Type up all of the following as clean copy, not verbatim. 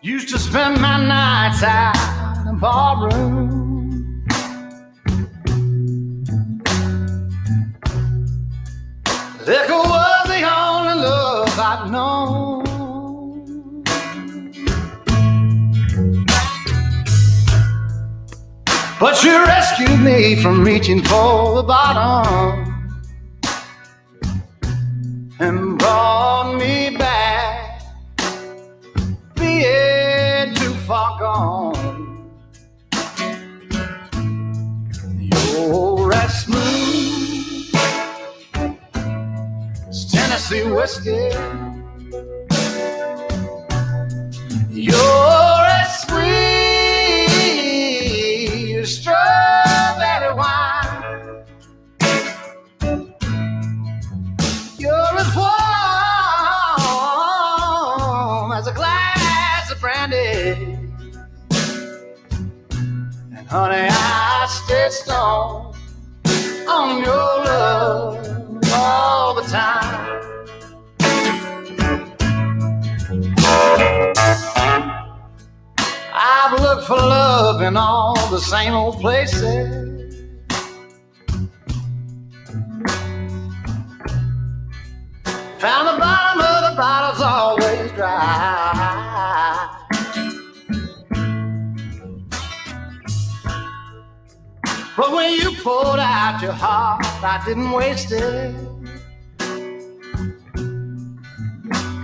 Used to spend my nights out in the ballroom. Liquor was the only love I'd known. But you rescued me from reaching for the bottom and brought me back, being too far gone. You're as smooth as Tennessee whiskey. You're as sweet as strawberry wine. You're as warm as a glass of brandy. And honey, I stay strong on your love all the time. I've looked for love in all the same old places. Found the bottom of the bottle's always dry. But when you poured out your heart, I didn't waste it.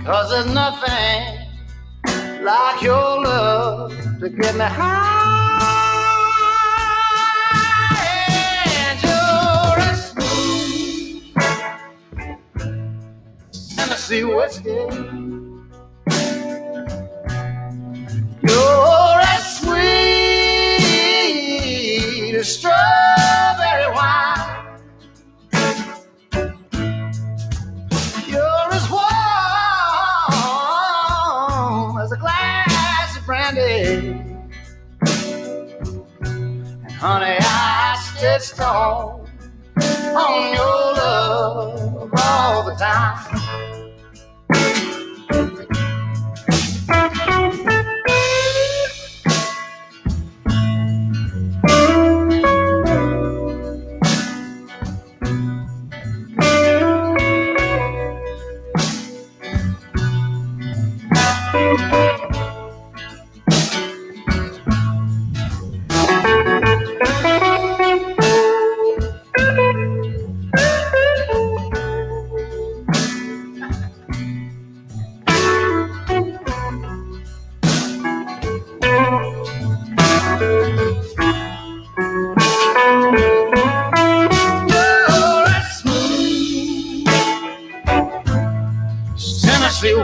'Cause there's nothing like your love to get me high. And you're as smooth as Tennessee whiskey. You're as sweet as strawberry wine. You're as warm as a glass of brandy. And honey, I stay strong on your love all the time.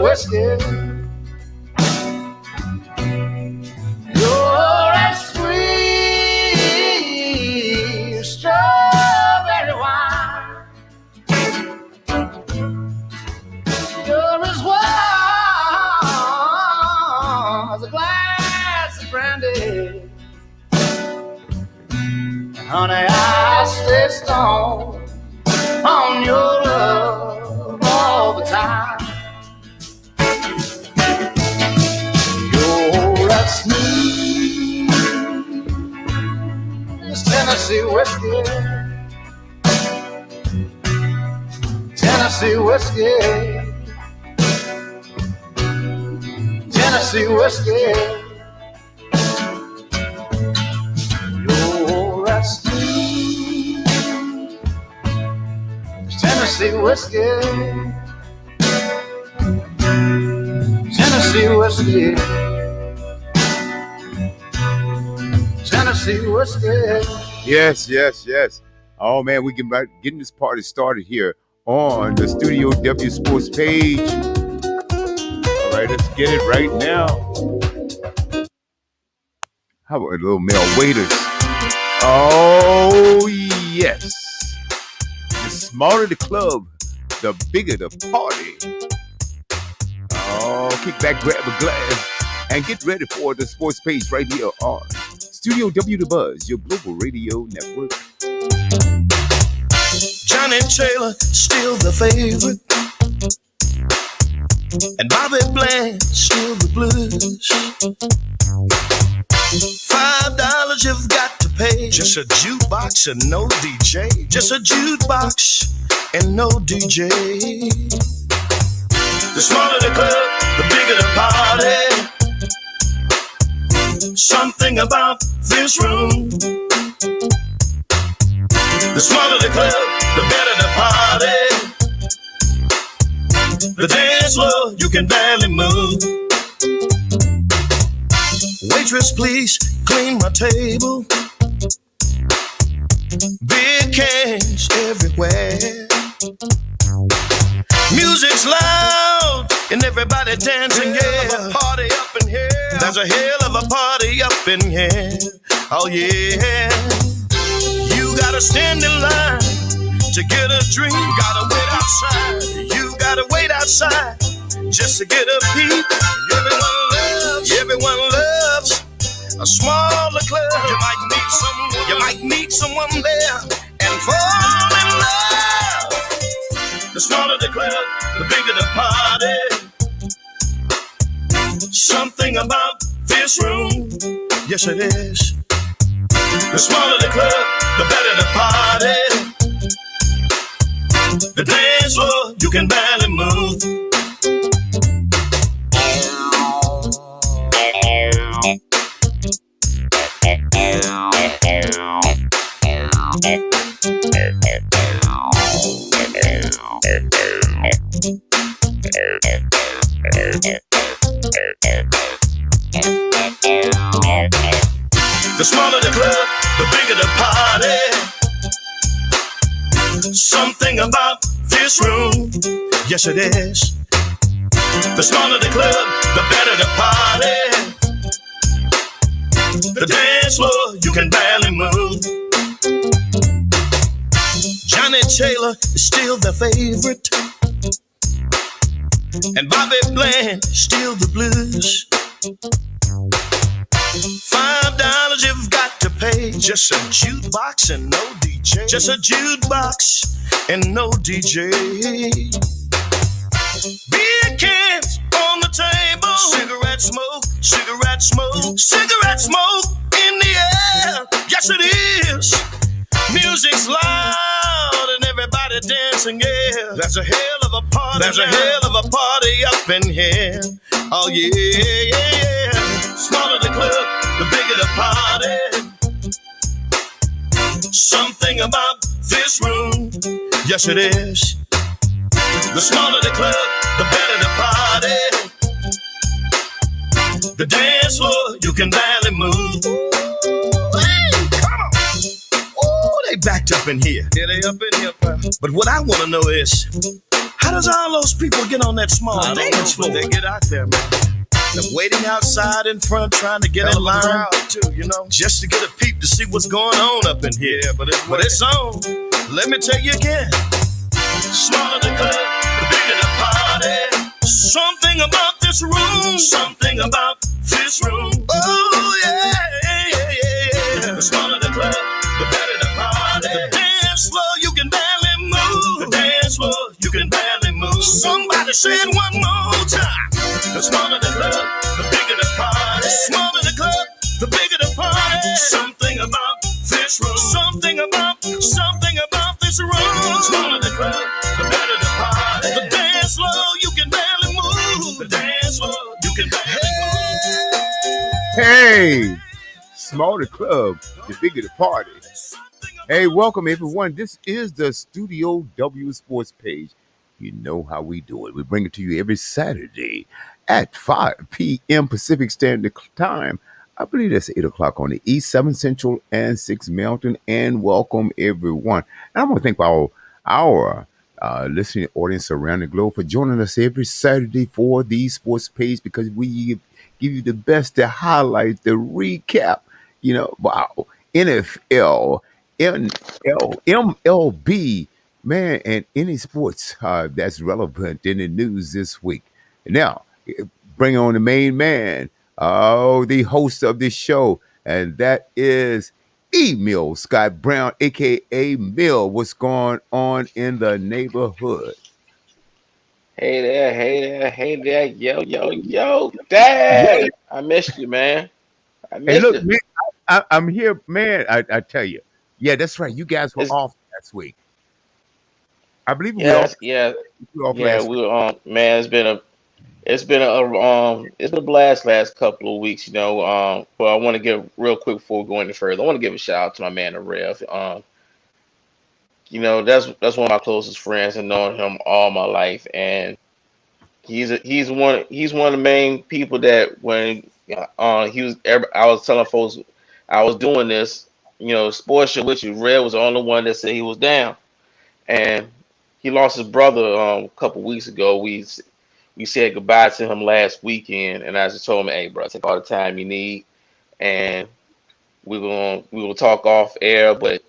Whiskey. You're as sweet as strawberry wine. You're as warm as a glass of brandy. And honey, I stay strong on your love all the time. Tennessee whiskey, Tennessee whiskey, Tennessee whiskey. You're as sweet as Tennessee whiskey, Tennessee whiskey, Tennessee whiskey. Yes, yes, yes. Oh man, we can getting this party started here on the Studio W Sports page. All right, let's get it right now. How about a little male waiters? Oh yes. The smaller the club, the bigger the party. Oh, kick back, grab a glass, and get ready for the sports page right here on Studio W The Buzz, your global radio network. Johnny Taylor, still the favorite. and Bobby Bland still the blues. $5 you've got to pay. Just a jukebox and no DJ. Just a jukebox and no DJ. The smaller the club, the bigger the party. Something about this room. The smaller the club, the better the party. The dance floor, you can barely move. Waitress, please clean my table. Big cans everywhere. Music's loud and everybody dancing, yeah. Party up in here. There's a hell of a party up in here. Oh yeah. You gotta stand in line to get a drink. Gotta wait outside. You gotta wait outside just to get a peep. Everyone loves a smaller club. You might meet someone there and fall in love. The smaller the club, the bigger the party. Something about this room, yes it is. The smaller the club, the better the party. The dance floor, you can barely move. The smaller the club, the bigger the party. Something about this room, yes it is. The smaller the club, the better the party. The dance floor, you can barely move. Johnny Taylor is still the favorite, and Bobby Bland is still the blues. $5 you've got to pay. Just a jukebox and no DJ. Just a jukebox and no DJ. Beer cans on the table. Cigarette smoke, cigarette smoke, cigarette smoke in the air. Yes it is. Music's loud and everybody dancing, yeah. There's a hell of a party. There's a hell of a party up in here. Oh yeah, yeah, yeah. Smaller the club, the bigger the party. Something about this room, yes it is. The smaller the club, the better the party. The dance floor, you can barely move. They backed up in here. Yeah, they up in here, pal. But what I want to know is, how does all those people get on that small dance floor? They get out there, man. They're waiting outside in front, trying to get in line, crowd too, you know, just to get a peep to see what's going on up in here. Yeah, but it's on. Let me tell you again. Smaller the club, the bigger the party. Something about this room. Something about this room. Oh yeah, yeah, yeah, yeah. The smaller the club, the better the party. The dance floor, you can barely move. The dance floor, you can barely move. Somebody said one more time. The smaller the club, the bigger the party. The smaller the club, the bigger the party. Something about this room. Something about this room. The smaller the club, the better the party. The dance floor, you can barely move. The dance floor, you can barely move. Hey, smaller the club, the bigger the party. Hey, welcome everyone. This is the Studio W Sports page. You know how we do it. We bring it to you every Saturday at 5 p.m. Pacific Standard Time. I believe that's 8 o'clock on the East, 7 Central, and 6 Mountain. And welcome everyone. And I want to thank our listening audience around the globe for joining us every Saturday for the sports page, because we give you the best, the highlight, the recap. You know, wow, NFL, MLB, man, and any sports that's relevant in the news this week. Now, bring on the main man, the host of this show, and that is Emil Scott Brown, a.k.a. Mill. What's going on in the neighborhood? Hey there, yo, Dad! I missed you, man. I Hey, missed look, it. man, I'm here, man. I tell you, yeah, that's right. You guys were It's off last week. I believe yes, yeah, we were off yeah. last We week. were man. It's been a blast last couple of weeks. But I want to give real quick before we go any further. I want to give a shout out to my man, the Rev. That's one of my closest friends and known him all my life, and he's one of the main people that when I was telling folks I was doing this, sports show with you. Red was the only one that said he was down, and he lost his brother a couple weeks ago. We said goodbye to him last weekend, and I just told him, "Hey, bro, take all the time you need, and we will talk off air, but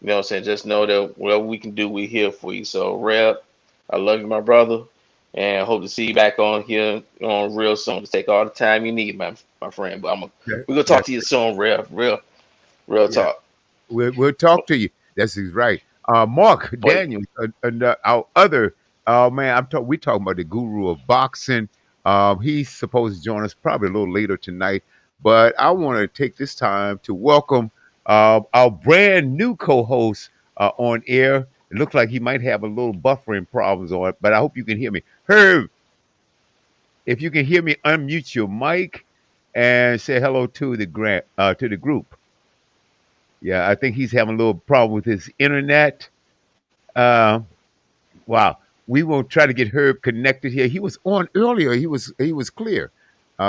what I'm saying, just know that whatever we can do, we're here for you." So, Reb, I love you, my brother, and hope to see you back on here on real soon. Just take all the time you need, my friend. But That- we're gonna talk That's to you soon, Reb. Real yeah. talk. We'll talk to you. That's right. Mark But Daniels, our other man. We talking about the guru of boxing. He's supposed to join us probably a little later tonight, but I want to take this time to welcome our brand new co-host on air. It looks like he might have a little buffering problems on it, but I hope you can hear me. Herb, if you can hear me, unmute your mic and say hello to the group. Yeah, I think he's having a little problem with his internet. Uh, wow. We will try to get Herb connected here. He was on earlier. He was clear.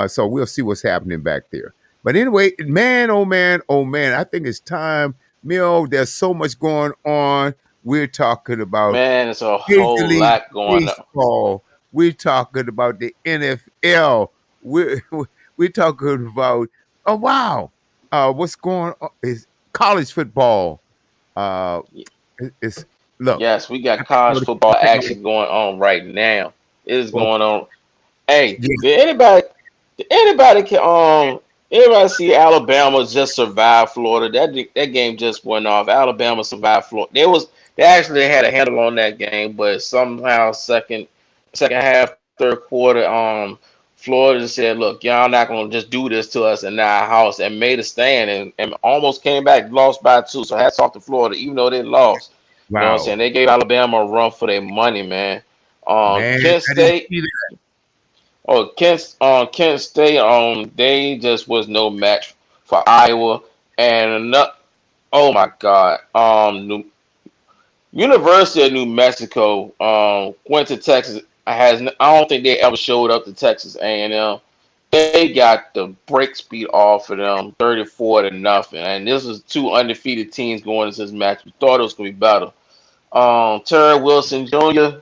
So we'll see what's happening back there. But anyway, man, oh man, oh man, I think it's time. Mill, there's so much going on. We're talking about man, it's a Major whole League lot going on. Baseball. We're talking about the NFL. We're we're talking about oh wow, what's going on is college football. Uh, it's look. Yes, we got I college know football the- action going on right now. It is well, going on. Hey, yeah, did anybody see Alabama just survive Florida? That game just went off. Alabama survived Florida. They actually had a handle on that game, but somehow second half, third quarter, Florida said, "Look, y'all not gonna just do this to us in our house," and made a stand and almost came back, lost by two. So hats off to Florida, even though they lost. You know what I'm wow, saying? They gave Alabama a run for their money, man. man, Kent I didn't State. see that. Oh, Kent State, they just was no match for Iowa, and oh my God, University of New Mexico, went to Texas. I don't think they ever showed up to Texas A&M. They got the break speed off of them, 34 to nothing, and this is two undefeated teams going into this match. We thought it was gonna be better. Terry Wilson Jr.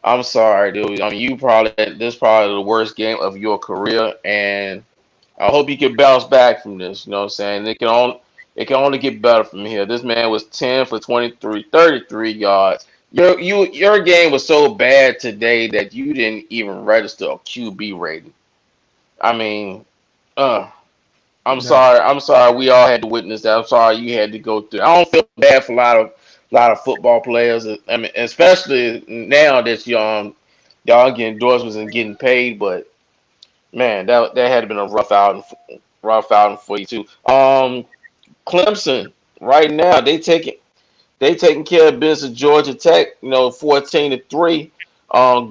I'm sorry, dude. I mean, this is probably the worst game of your career, and I hope you can bounce back from this. You know what I'm saying? It can only get better from here. This man was 10 for 23, 33 yards. Your game was so bad today that you didn't even register a QB rating. I mean, uh, I'm No, sorry. I'm sorry. We all had to witness that. I'm sorry you had to go through. I don't feel bad for a lot of football players. I mean, especially now that y'all getting endorsements and getting paid. But man, that had been a rough outing for you too. Clemson right now they taking care of business at Georgia Tech. 14-3.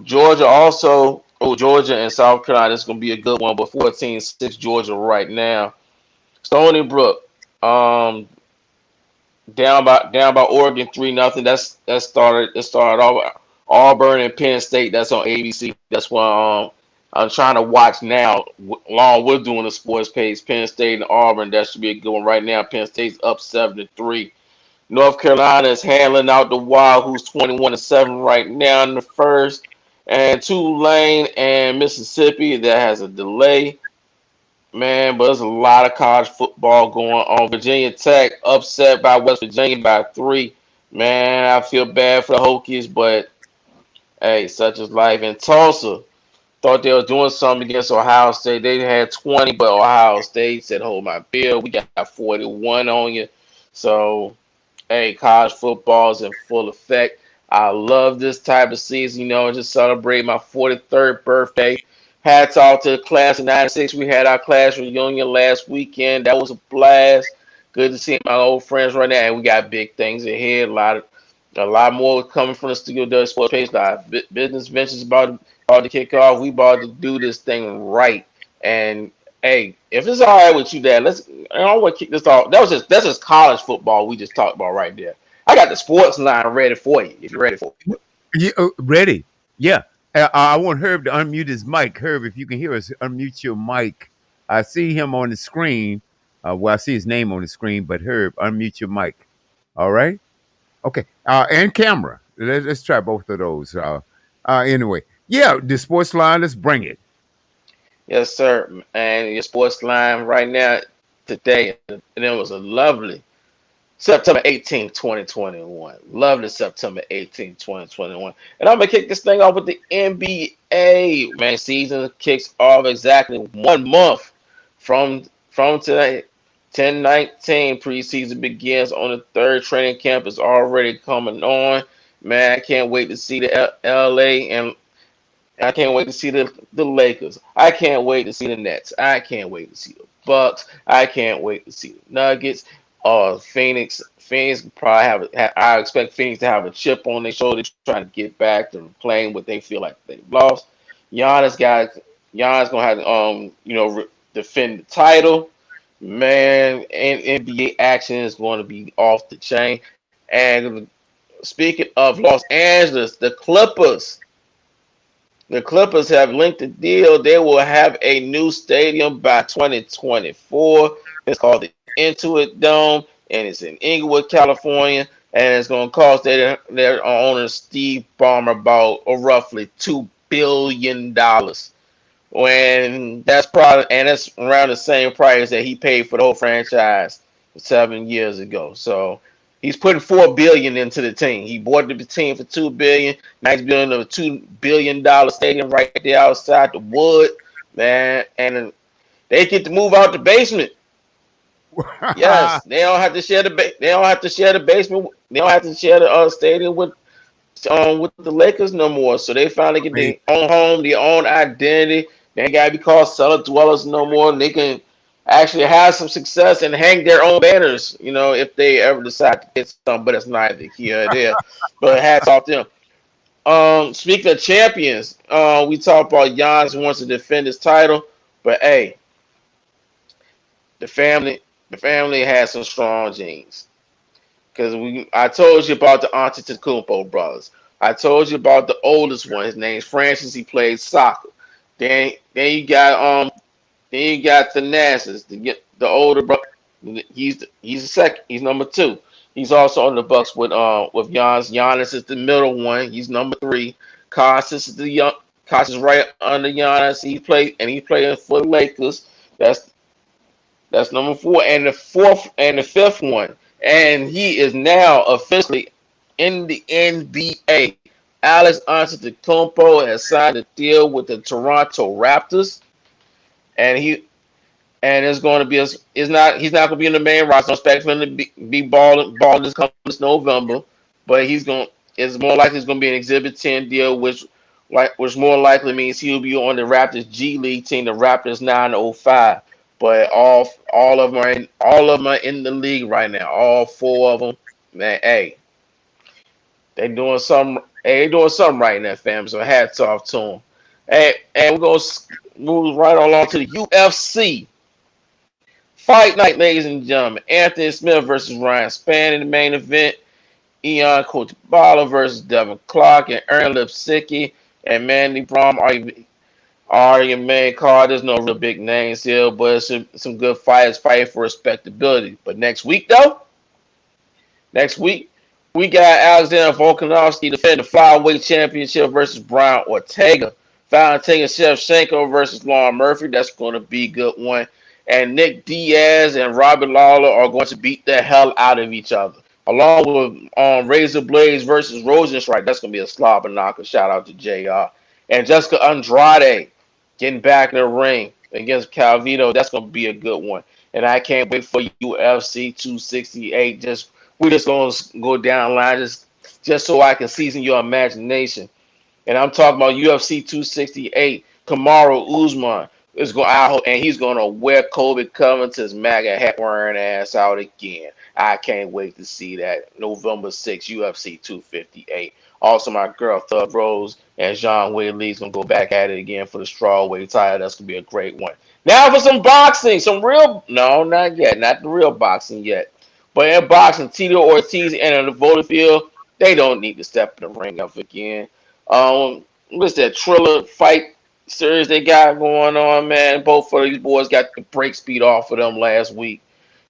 Georgia also. Oh, Georgia and South Carolina. This is gonna be a good one. But 14-6 Georgia right now. Stony Brook, down by Oregon 3-0. That started off Auburn and Penn State. That's on ABC. That's what I'm trying to watch now. Along with doing the sports page, Penn State and Auburn. That should be a good one right now. Penn State's up 7-3. North Carolina is handling out the Wild, who's 21-7 right now in the first, and Tulane and Mississippi that has a delay. Man, but there's a lot of college football going on. Virginia Tech upset by West Virginia by 3. Man, I feel bad for the Hokies, but hey, such is life. And Tulsa thought they were doing something against Ohio State. They had 20, but Ohio State said, "Hold my bill. We got 41 on you." So, hey, college football is in full effect. I love this type of season. Just celebrate my 43rd birthday. Hats off to the class of '96. We had our class reunion last weekend. That was a blast. Good to see my old friends right now, and we got big things ahead. A lot more coming from the Studio W Sports Page Live. Business ventures about to kick off. We about to do this thing right. And hey, if it's all right with you, Dad, I don't want to kick this off. That's just college football we just talked about right there. I got the sports line ready for you if you're ready for it. Yeah, ready. Yeah. I want Herb to unmute his mic. Herb, if you can hear us, unmute your mic. I see him on the screen. Well, I see his name on the screen, but Herb, unmute your mic. All right. Okay. And camera. Let's try both of those. Anyway, yeah, the sports line. Let's bring it. Yes, sir. And your sports line right now today, and it was a lovely September 18th, 2021. Lovely September 18th, 2021. And I'm going to kick this thing off with the NBA. Man, season kicks off exactly 1 month from today. 10-19 preseason begins on the third. Training camp is already coming on. Man, I can't wait to see the LA, and I can't wait to see the Lakers. I can't wait to see the Nets. I can't wait to see the Bucks. I can't wait to see the Nuggets. Phoenix probably I expect Phoenix to have a chip on their shoulder, trying to get back to playing what they feel like they've lost. Giannis gonna have to defend the title. Man, and NBA action is going to be off the chain. And speaking of Los Angeles, the Clippers have linked the deal. They will have a new stadium by 2024. It's called the Intuit Dome, and it's in Inglewood, California. And it's going to cost their owner, Steve Ballmer, about roughly $2 billion. When that's around the same price that he paid for the whole franchise 7 years ago. So he's putting $4 billion into the team. He bought the team for $2 billion. Now he's building a $2 billion stadium right there outside the wood, man. And they get to move out the basement. Yes, they don't have to share the basement. They don't have to share the stadium with the Lakers no more. So they finally get their own home, their own identity. They ain't gotta be called cellar dwellers no more. And they can actually have some success and hang their own banners, if they ever decide to get some. But it's neither here or there. But hats off to them. Speaking of champions, we talked about Giannis wants to defend his title, but hey, the family has some strong genes. Because I told you about the Antetokounmpo brothers. I told you about the oldest one. His name's Francis. He plays soccer. Then you got Thanasis, the older brother. He's the second. He's number 2. He's also on the Bucks with Giannis. Giannis is the middle one. He's number 3. Costas is right under Giannis. He's playing for the Lakers. That's number 4. And the fifth one. And he is now officially in the NBA. Alex Antetokounmpo has signed a deal with the Toronto Raptors, and he's not going to be in the main roster. I expect him to be balling this November, but it's more likely it's going to be an Exhibit 10 deal, which more likely means he'll be on the Raptors G League team, the Raptors 905. But all of them are in the league right now. All 4 of them, man. Hey, they're doing something right now, fam. So hats off to them. Hey, and we're gonna move right along to the UFC Fight Night, ladies and gentlemen. Anthony Smith versus Ryan Spann in the main event. Ion Cutelaba versus Devin Clark, and Aaron Lipsicki and Mandy Brom are your main card. There's no real big names here, but it's some good fighters fighting for respectability. But next week, we got Alexander Volkanovski defending the flyweight championship versus Brian Ortega. Valentina Shevchenko versus Lauren Murphy. That's going to be a good one. And Nick Diaz and Robert Lawler are going to beat the hell out of each other. Along with Razor Blades versus Rosenstrike. That's going to be a slobber knocker. Shout out to JR. And Jessica Andrade getting back in the ring against Calvino. That's going to be a good one. And I can't wait for UFC 268. We're just going to go down the line, just just so I can season your imagination. And I'm talking about UFC 268. Kamaru Usman is going out, and he's going to wear Kobe Covington's MAGA hat wearing ass out again. I can't wait to see that. November 6th, UFC 258. Also, my girl Thug Rose and Jean Wade Lee's going to go back at it again for the strawweight title. That's going to be a great one. Now for some boxing. Some real, no, not yet. Not the real boxing yet. But in boxing, Tito Ortiz and the Holyfield, they don't need to step in the ring up again. What's that Triller fight series they got going on, man? Both of these boys got the break speed off of them last week,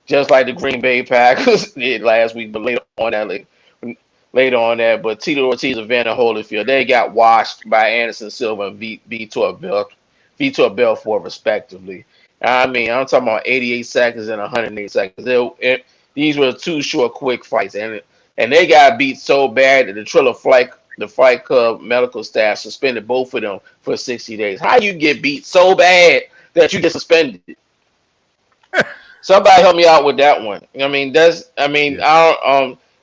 just like the Green Bay Packers did last week. But later on that, but Tito Ortiz and Vander Holyfield, they got washed by Anderson Silva and Vitor Belfort, respectively. I mean, I'm talking about 88 seconds and 108 seconds. These were two short, quick fights, and they got beat so bad that the Fight Club medical staff suspended both of them for 60 days. How you get beat so bad that you get suspended? Somebody help me out with that one.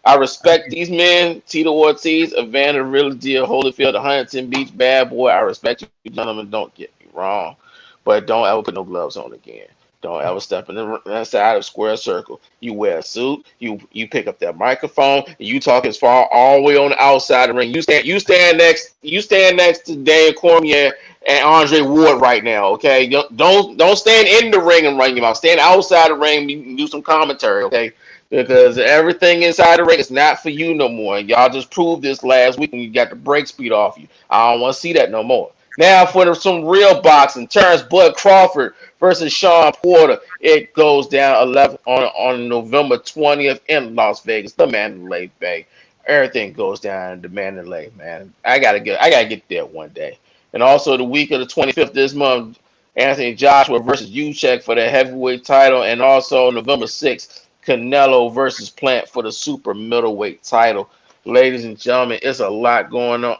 I respect these men, Tito Ortiz, Evander Holyfield, the Huntington Beach bad boy. I respect you, gentlemen. Don't get me wrong, but don't ever put no gloves on again. Don't ever step in the side of square circle. You wear a suit. You pick up that microphone. And you talk as far all the way on the outside of the ring. You stand next to Dan Cormier and Andre Ward right now. Okay, don't stand in the ring and run your mouth. Stand outside the ring and do some commentary. Okay, because everything inside the ring is not for you no more. And y'all just proved this last week when you got the break speed off you. I don't want to see that no more. Now for some real boxing, Terrence Bud Crawford versus Sean Porter. It goes down 11 on November 20th in Las Vegas, the Mandalay Bay. Everything goes down in the Mandalay, man. I gotta get there one day. And also the week of the 25th this month, Anthony Joshua versus Usyk for the heavyweight title, and also November 6th, Canelo versus Plant for the super middleweight title. Ladies and gentlemen, it's a lot going on.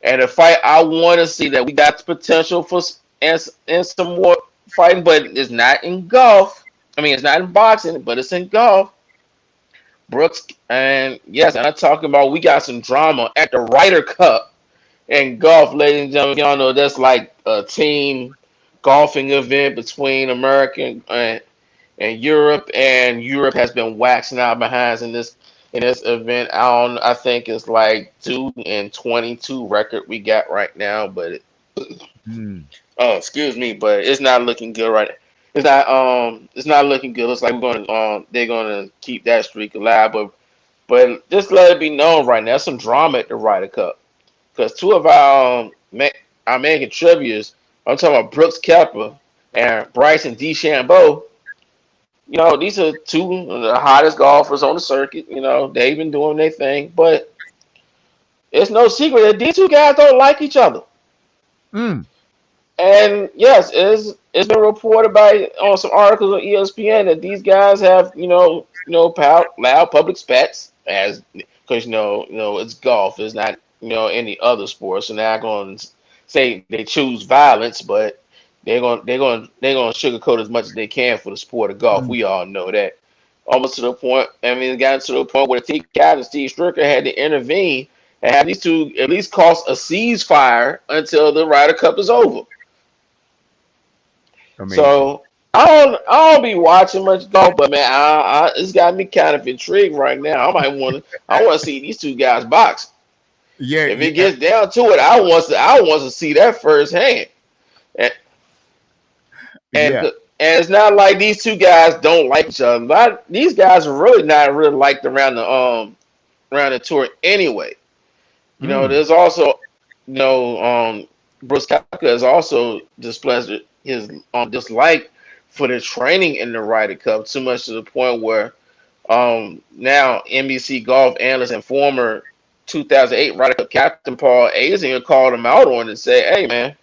And a fight I want to see that we got the potential for and some more fighting, but it's not in golf. I mean, it's not in boxing, but it's in golf. Brooks, and yes, and I'm talking about we got some drama at the Ryder Cup in golf, ladies and gentlemen. Y'all know that's like a team golfing event between America and Europe, and Europe has been waxing out behinds in this event. I think it's like 2-22 record we got right now, but excuse me, but it's not looking good right now. It's not looking good. Looks like they're gonna keep that streak alive, but just let it be known right now, there's some drama at the Ryder Cup because two of our main contributors, I'm talking about Brooks Koepka and Bryson DeChambeau. You know, these are two of the hottest golfers on the circuit. You know, they've been doing their thing, but it's no secret that these two guys don't like each other. And yes, it's been reported on some articles on ESPN that these guys have, loud public spats because it's golf. It's not any other sport. So now I'm going to say they choose violence, but they're going to sugarcoat as much as they can for the sport of golf. We all know that. Almost to the point. I mean, it got to the point where the team captain Steve Stricker had to intervene and have these two at least cost a ceasefire until the Ryder Cup is over. Amazing. So I don't be watching much golf, but man, it's got me kind of intrigued right now. I want to see these two guys box. Yeah. If it gets down to it, I want to see that firsthand. And it's not like these two guys don't like each other. These guys are really not liked around the tour anyway. There's also Brooks Koepka has also displayed his dislike for the training in the Ryder Cup, too much to the point where now NBC golf analyst and former 2008 Ryder Cup captain Paul Azinger called him out on it and said, "Hey man,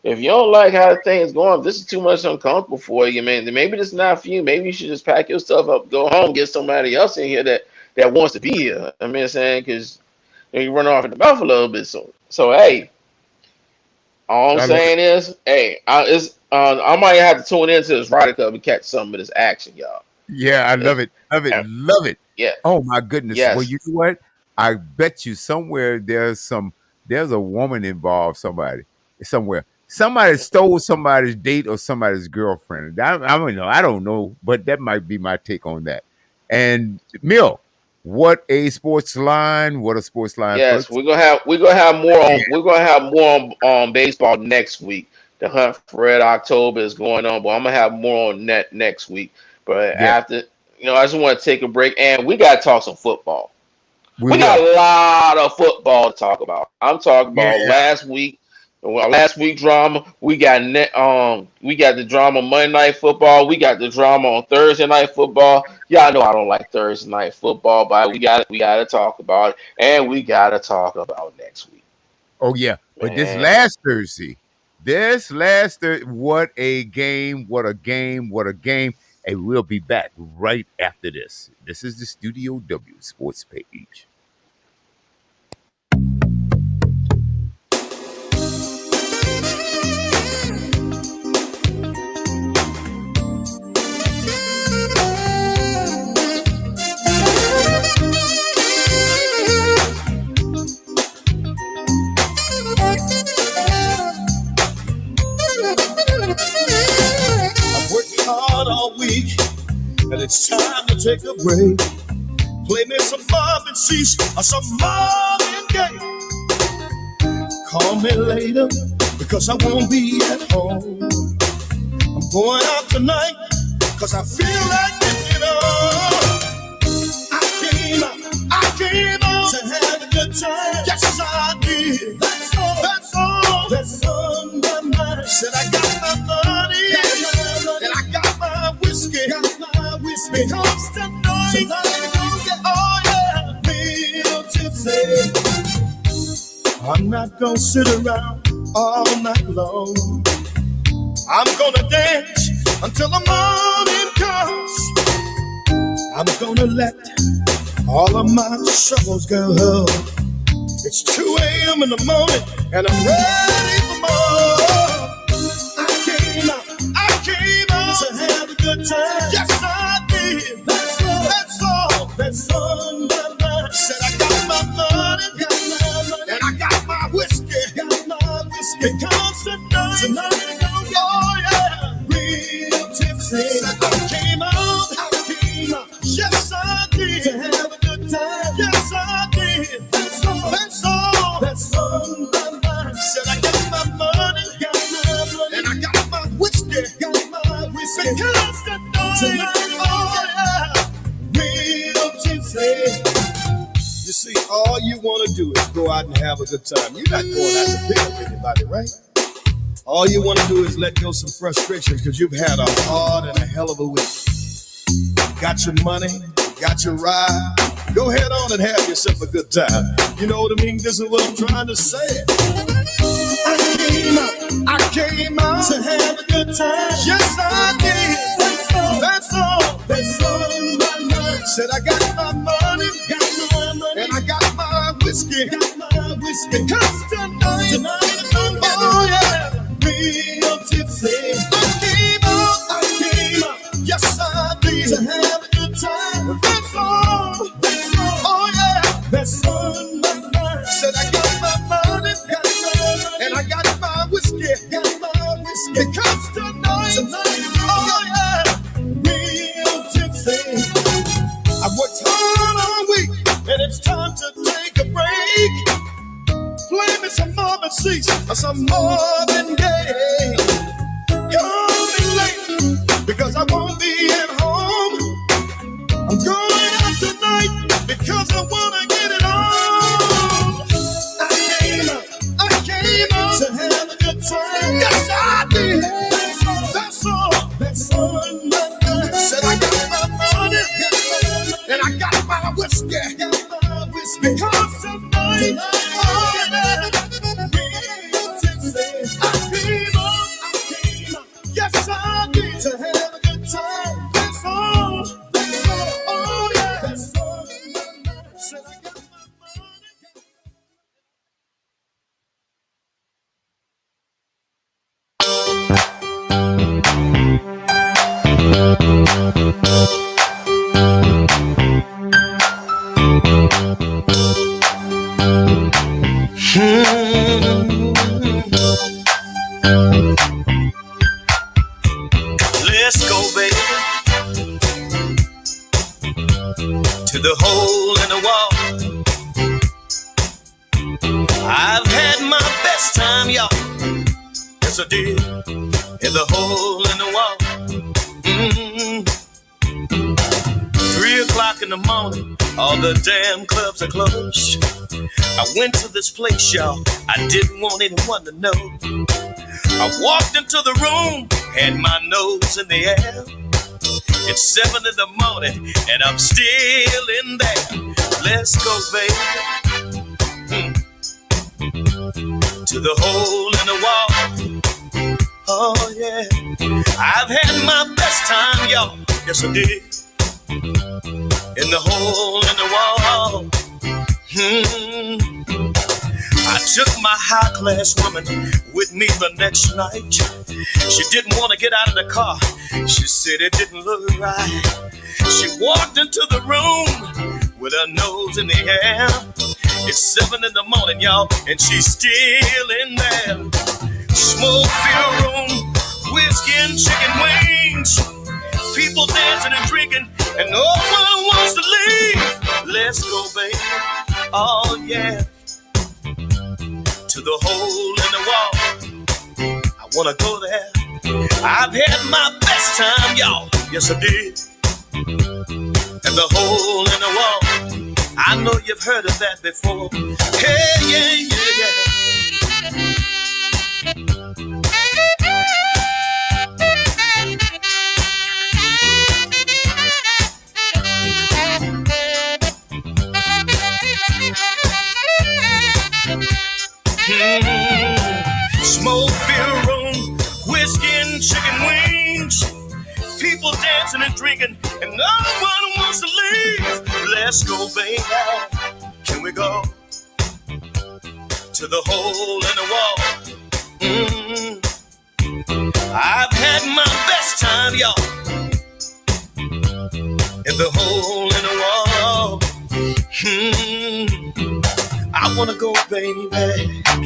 if you don't like how things going, if this is too much uncomfortable for you, man, then maybe this is not for you. Maybe you should just pack your stuff up, go home, get somebody else in here that wants to be here." I mean, saying because you run off at the mouth a little bit soon. So hey, all I'm saying is, hey, I might have to tune into this Ryder Cup and catch some of this action, y'all. Yeah, I love it. Love it. Yeah. Oh my goodness. Yes. Well, you know what? I bet you somewhere there's a woman involved, somewhere. Somebody stole somebody's date or somebody's girlfriend. I don't know, but that might be my take on that. And Mill, what a sports line! What a sports line, Yes, folks. we're gonna have more on baseball next week. The hunt for Red October is going on, but I'm gonna have more on that next week. But Yeah, after, I just want to take a break, and we gotta talk some football. we We got will. a lot of football to talk about. I'm talking about Yeah, last week drama. We got the drama Monday Night Football. We got the drama on Thursday Night Football. Y'all know I don't like Thursday Night Football, but we got to talk about it, and we got to talk about next week, oh yeah. But man. this last Thursday, what a game! What a game! What a game! And we'll be back right after this. This is the Studio W Sports Page. I've worked hard all week, and it's time to take a break. Play me some Marvin Cease or some Marvin Gaye. Call me later because I won't be at home. I'm going out tonight because I feel like it, I came out to have a good time. Yes, I did. That's on my mind. Said I got my money, and I got my whiskey. Because tonight, oh yeah, real tipsy. I'm not gonna sit around all night long. I'm gonna dance until the morning comes. I'm gonna let all of my troubles go. It's 2 a.m. in the morning, and I'm ready for more. I came out to have a good time. Yes, I did. That's on my mind. Said I got my money, and I got my whiskey. Because tonight, oh yeah, real tipsy. Said I came out, yes I did, to have a good time. Yes I did. That's on my mind. Said I got my money, and I got my whiskey. Because tonight, oh yeah, real tipsy. You see, all you want to do is go out and have a good time. You're not going out to pick up anybody, right? All you want to do is let go some frustrations because you've had a hard and a hell of a week. Got your money, got your ride. Go head on and have yourself a good time. You know what I mean? This is what I'm trying to say. I came out to have a good time. Yes, I did. That's on my mind. Said I got my money, and I got my whiskey. Because tonight, oh yeah, real tipsy. I came out, yes I did, to have a good time. That's all, oh yeah, that's on my mind. Said I got my money, and I got my whiskey. Because tonight, oh yeah, real tipsy. I worked hard all week, and it's time to take a break. Play me some Marvin Cease or some Marvin Gaye. Call me late because I won't be at home. I'm going out tonight because I wanna get it on. I came out to have a good time. Yes, I did. That's on my mind. Said I got my money, and I got my whiskey. Because tonight, oh yeah, real tipsy. I came out, yes I did, to have a good time. That's all, oh yeah, that's all. Said I got my money. to the hole in the wall. I've had my best time, y'all. Yes, I did. In the hole in the wall. 3 o'clock in the morning, all the damn clubs are closed. I went to this place, y'all. I didn't want anyone to know. I walked into the room, had my nose in the air. It's 7 in the morning, and I'm still in there. Let's go, baby. To the hole in the wall. Oh, yeah. I've had my best time, y'all. Yes, I did. In the hole in the wall. I took my high-class woman with me the next night. She didn't want to get out of the car. She said it didn't look right. She walked into the room with her nose in the air. It's 7 in the morning, y'all, and she's still in there. Smoke-filled room, whiskey and chicken wings. People dancing and drinking, and no one wants to leave. Let's go, baby. Oh, yeah. To the hole in the wall. I wanna go there. I've had my best time, y'all. Yes, I did. And the hole in the wall. I know you've heard of that before. Hey, yeah, yeah, yeah. Smoke-filled room, whiskey and chicken wings. People dancing and drinking, and no one wants to leave. Let's go, baby. Can we go to the hole in the wall? I've had my best time, y'all. In the hole in the wall. I wanna go, baby.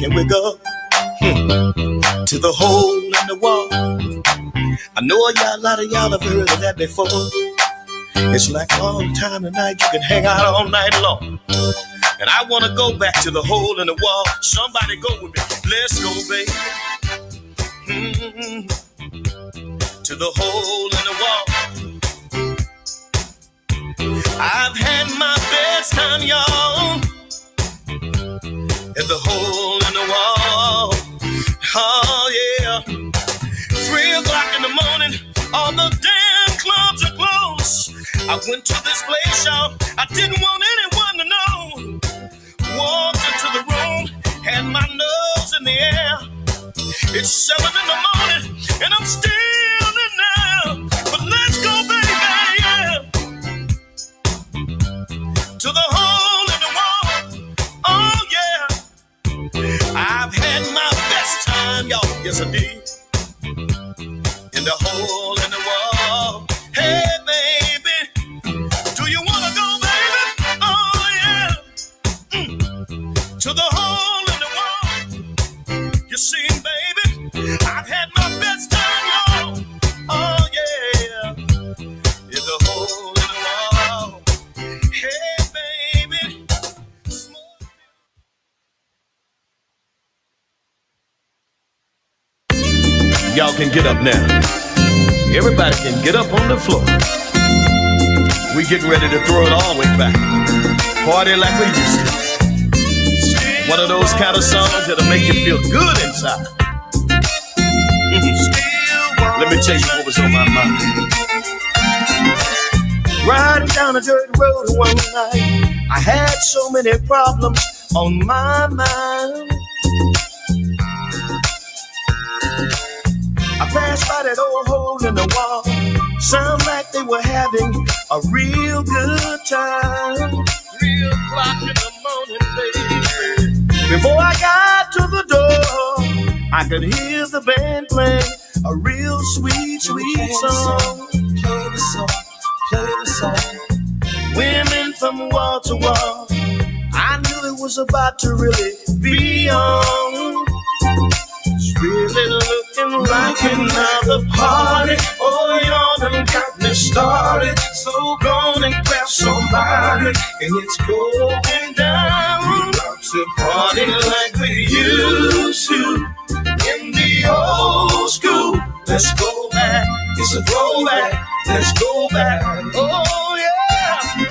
Can we go to the hole in the wall? I know a lot of y'all have heard of that before. It's like all the time tonight, you can hang out all night long. And I wanna go back to the hole in the wall. Somebody go with me. Let's go, baby. To the hole in the wall. I've had my best time, y'all. In the hole in the wall. Oh, yeah. 3 o'clock in the morning, all the damn clubs are closed. I went to this place, y'all. I didn't want anyone to know. Walked into the room, had my nose in the air. It's 7 in the morning, and I'm still in there. But let's go, baby, yeah. To the hole in the wall. Oh, yeah. I've had my best time, y'all. Yes, I did. In the hole in the wall. Hey, baby, do you wanna go, baby? Oh, yeah. To the hole in the wall. You see, baby, I've had my best time, y'all. Oh, yeah. In the hole in the wall. Hey, baby. Y'all can get up now. Everybody can get up on the floor. We getting ready to throw it all the way back. Party like we used to. One of those kind of songs that'll make you feel good inside. Let me tell you what was on my mind. Riding down a dirt road one night, I had so many problems on my mind. I passed by that old hole in the wall. Sound like they were having a real good time. 3 o'clock in the morning, baby. Before I got to the door, I could hear the band playing a real sweet, sweet song. Play the song, play the song. Women from wall to wall. I knew it was about to really be on. It's really looking like another party. Oh, y'all done got me started. So go on and grab somebody. somebody, and it's going down. We about to party like we used to in the old school. Let's go back. It's a throwback. Let's go back. Oh yeah.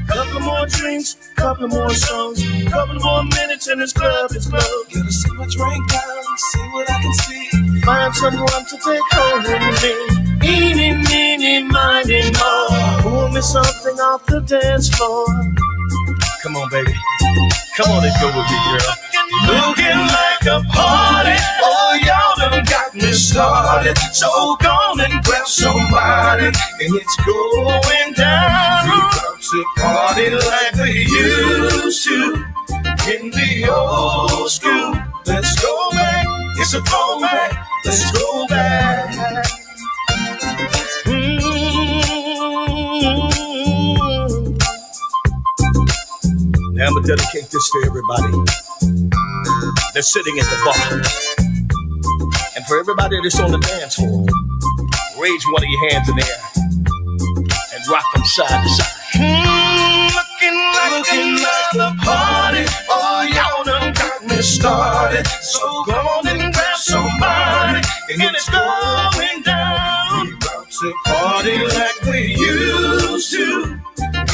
Couple more drinks, couple more songs, couple more minutes in this club. It's club. Gotta see my drink down, see what I can see. Find someone to take home with me. Eeny, meeny, miny, mo. Pull me something off the dance floor. Come on, baby. Come on and go with me, girl. Looking like a party. Oh, y'all done got me started. So go on and grab somebody, and it's going down. We about to party like we used to in the old school. Let's go back. It's a throwback. Let's go back. Now I'm gonna dedicate this to everybody that's sitting at the bar, and for everybody that's on the dance floor. Raise one of your hands in the air and rock them side to side. Looking like a party. Oh, y'all done got me started. So go on and grab somebody, and it's going down. We about to party like we used to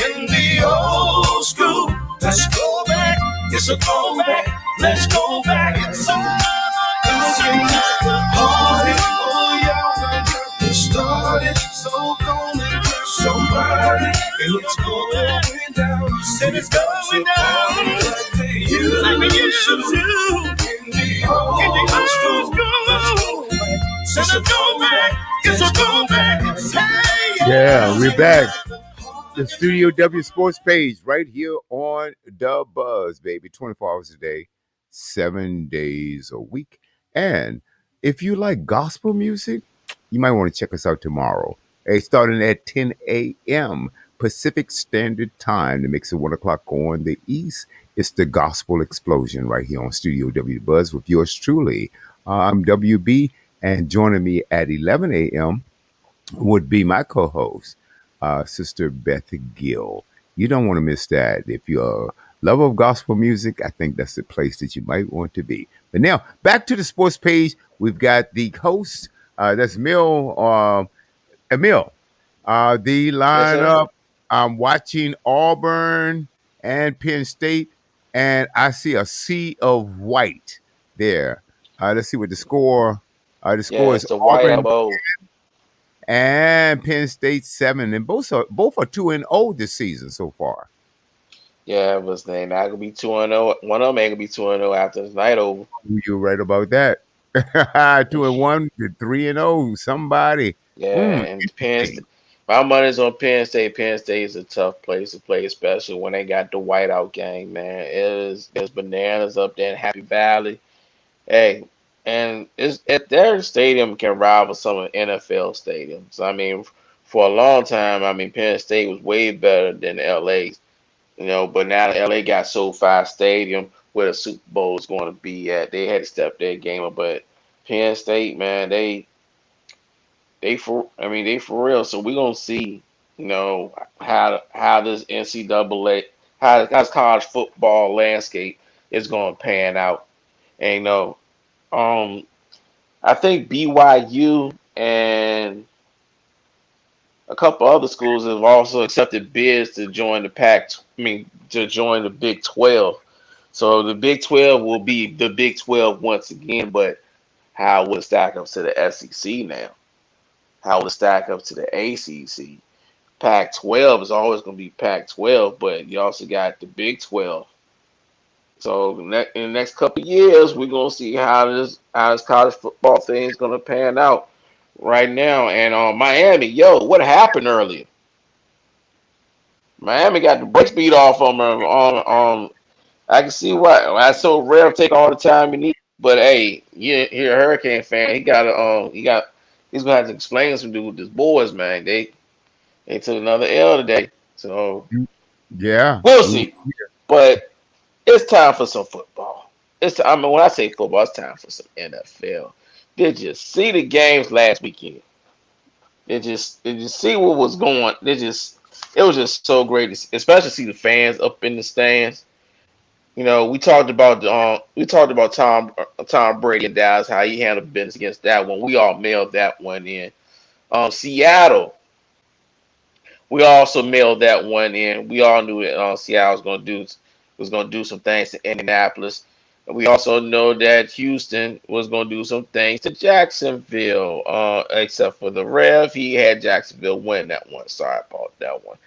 in the old school. Let's go back. It's a throwback. Let's go back. It's looking like a party. Oh, y'all done got me started. So go on and grab somebody, and it's going down. Said it's going down like we used to in the old school. Let's go back. It's a throwback. Yeah, we're back. The Studio W Sports page right here on The Buzz, baby. 24 hours a day, 7 days a week. And if you like gospel music, you might want to check us out tomorrow. Starting at 10 a.m. Pacific Standard Time. The mix at 1 o'clock on the East. It's the Gospel Explosion right here on Studio W Buzz with yours truly. I'm WB, and joining me at 11 a.m. would be my co-host, Sister Beth Gill. You don't want to miss that. If you're a lover of gospel music, I think that's the place that you might want to be. But now, back to the sports page. We've got the host, that's Emil. The lineup, I'm watching Auburn and Penn State, and I see a sea of white there. Let's see what the score. The score is it's the white Auburn elbow. and Penn State 7, and both are 2-0 this season so far. Yeah, but they not gonna be 2-0. One of them ain't gonna be 2-0 after this night over. You're right about that. 2-1, 3-0. Somebody. Yeah, and Penn State. My money's on Penn State. Penn State is a tough place to play, especially when they got the whiteout gang, man. There's bananas up there in Happy Valley. Hey, and their stadium can rival some of the NFL stadiums. I mean, for a long time, I mean, Penn State was way better than LA's, but now LA got SoFi Stadium where the Super Bowl is going to be at. They had to step their game up, but Penn State, man, they for real. So we're gonna see, how this NCAA, how this college football landscape is gonna pan out. And I think BYU and a couple other schools have also accepted bids to join to join the Big 12. So the Big 12 will be the Big 12 once again, but how will it stack up to the SEC now? How will it stack up to the ACC? Pac-12 is always going to be Pac-12, but you also got the Big 12. So in the next couple of years, we're going to see how this college football thing is going to pan out right now. And Miami, what happened earlier? Miami got the brakes beat off on them. I can see why. I so rare take all the time you need, but hey, you're a Hurricane fan. He's gonna have to explain something with his boys, man. They took another L today, so yeah, we'll see. But it's time for some football. When I say football, it's time for some NFL. Did you see the games last weekend? Did you see what was going? it was just so great, especially see the fans up in the stands. We talked about Tom Brady and Dallas, how he handled business against that one. We all mailed that one in. Seattle, we also mailed that one in. We all knew that Seattle was going to do some things to Indianapolis. And we also know that Houston was going to do some things to Jacksonville. Except for the ref, he had Jacksonville win that one. Sorry about that one.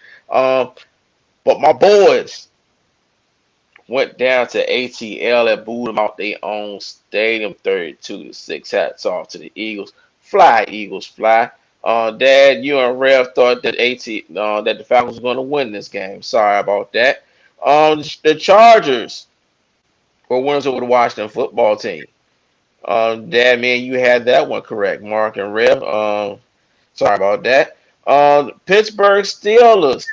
But my boys went down to ATL and booed them out their own stadium, 32-6. Hats off to the Eagles. Fly, Eagles, fly. Dad, you and Rev thought that that the Falcons were going to win this game. Sorry about that. The Chargers were winners over the Washington football team. Dad, man, you had that one correct. Mark and Rev. Sorry about that. Pittsburgh Steelers.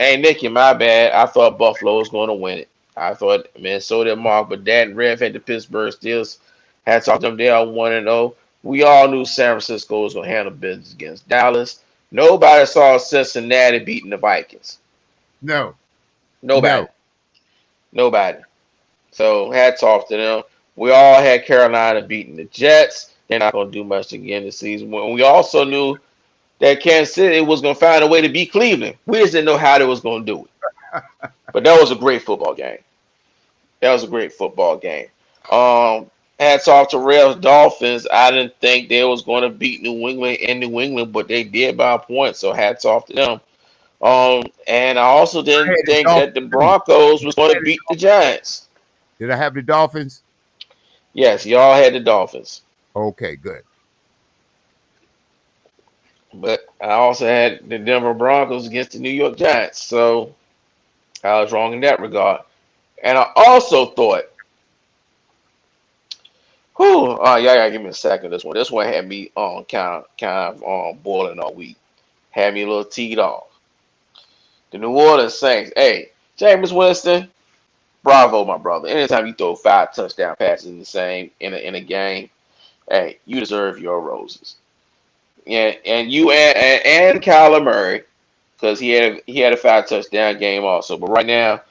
Hey, Nicky, my bad. I thought Buffalo was going to win it. I thought, man, so did Mark, but Dad and Rev had the Pittsburgh Steelers. Hats off to them. They are 1-0. We all knew San Francisco was going to handle business against Dallas. Nobody saw Cincinnati beating the Vikings. No. Nobody. No. Nobody. So hats off to them. We all had Carolina beating the Jets. They're not going to do much again this season. We also knew that Kansas City was going to find a way to beat Cleveland. We just didn't know how they was going to do it. But that was a great football game. That was a great football game. Hats off to Rams Dolphins. I didn't think they was going to beat New England in New England, but they did by a point. So hats off to them. And I also didn't think that the Broncos was going to beat the Giants. Did I have the Dolphins? Yes, y'all had the Dolphins. Okay, good. But I also had the Denver Broncos against the New York Giants. So I was wrong in that regard. And I also thought, y'all gotta give me a second. This one had me kind of boiling all week. Had me a little teed off. The New Orleans Saints. Hey, Jameis Winston, bravo, my brother. Anytime you throw 5 touchdown passes in a game, hey, you deserve your roses. Yeah, and you and Kyler Murray, because he had a 5 touchdown game also. But right now,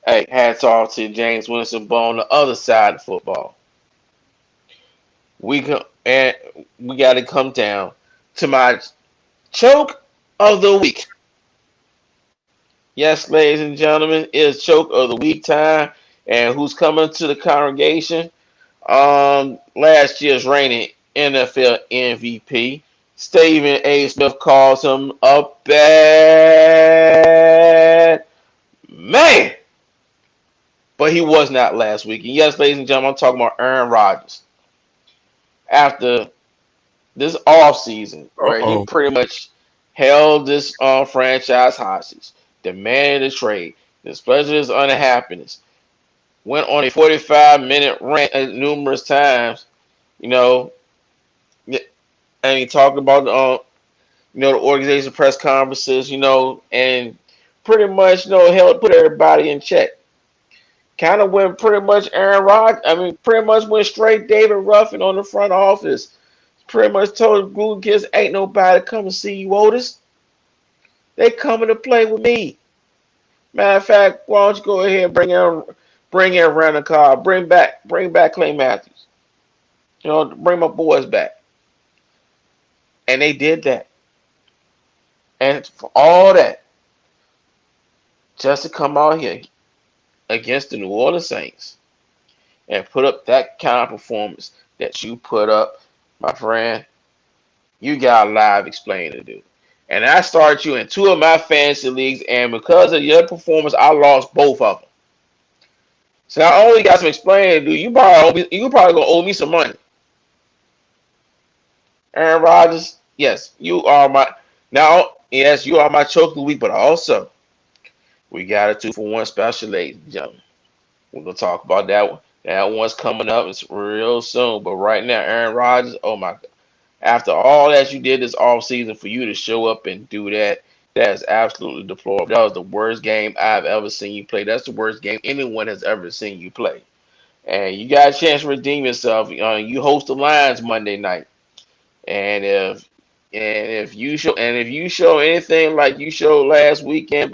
hey, hats off to James Winston, but on the other side of football. We got to come down to my choke of the week. Yes, ladies and gentlemen, it's choke of the week time, and who's coming to the congregation? Last year's reigning NFL MVP, Stephen A. Smith, calls him a bad man, but he was not last week. And yes, ladies and gentlemen, I'm talking about Aaron Rodgers. After this offseason, right, he pretty much held this franchise hostage, demanded a trade, displayed his unhappiness, went on a 45-minute rant numerous times, and he talked about the organization press conferences, and pretty much put everybody in check. Kind of went pretty much pretty much went straight David Ruffin on the front office. Pretty much told Gruden kids, ain't nobody come to see you, Otis. They coming to play with me. Matter of fact, why don't you go ahead and bring in Randall Cobb, bring back Clay Matthews. Bring my boys back. And they did that. And for all that, just to come out here against the New Orleans Saints and put up that kind of performance that you put up, my friend, you got a live explaining to do. And I started you in 2 of my fantasy leagues, and because of your performance, I lost both of them. So I only got some explaining to do. You probably gonna owe me some money. Aaron Rodgers, yes, you are my choke of the week, but also we got a 2-for-1 special, ladies and gentlemen. We're gonna talk about that one. That one's coming up. It's real soon. But right now, Aaron Rodgers, oh my God. After all that you did this offseason, for you to show up and do that, that is absolutely deplorable. That was the worst game I've ever seen you play. That's the worst game anyone has ever seen you play. And you got a chance to redeem yourself. You host the Lions Monday night. And And if you show anything like you showed last weekend,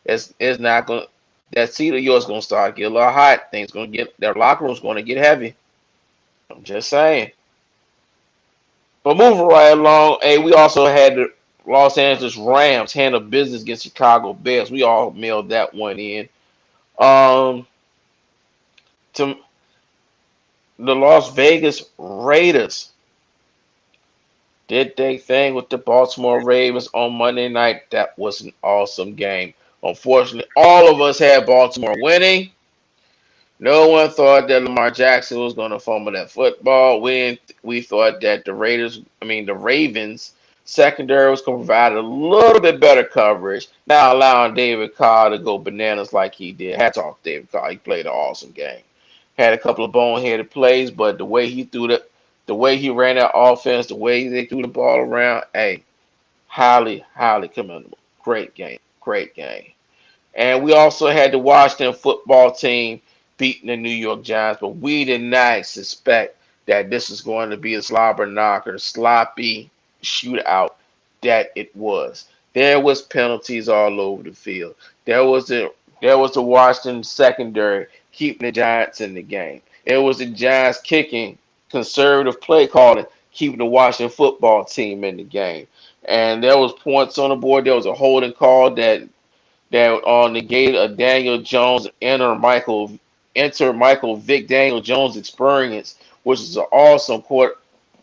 it's not gonna that seat of yours gonna start get a little hot. Things gonna get their locker room's gonna get heavy. I'm just saying. But moving right along, hey, we also had the Los Angeles Rams handle business against Chicago Bears. We all mailed that one in. Um, to the Las Vegas Raiders did their thing with the Baltimore Ravens on Monday night. That was an awesome game. Unfortunately, all of us had Baltimore winning. No one thought that Lamar Jackson was going to fumble that football. We thought that the Ravens secondary was going to provide a little bit better coverage, not allowing David Carr to go bananas like he did. Hats off to David Carr. He played an awesome game. Had a couple of boneheaded plays, but the way he ran that offense, the way they threw the ball around, hey, highly, highly commendable. Great game. Great game. And we also had the Washington football team beating the New York Giants, but we did not suspect that this was going to be a slobber knocker, sloppy shootout that it was. There was penalties all over the field. There was the Washington secondary keeping the Giants in the game. It was the Giants kicking, conservative play calling, keeping the Washington football team in the game. And there was points on the board. There was a holding call that negated a Daniel Jones enter Michael Vick Daniel Jones experience, which is an awesome court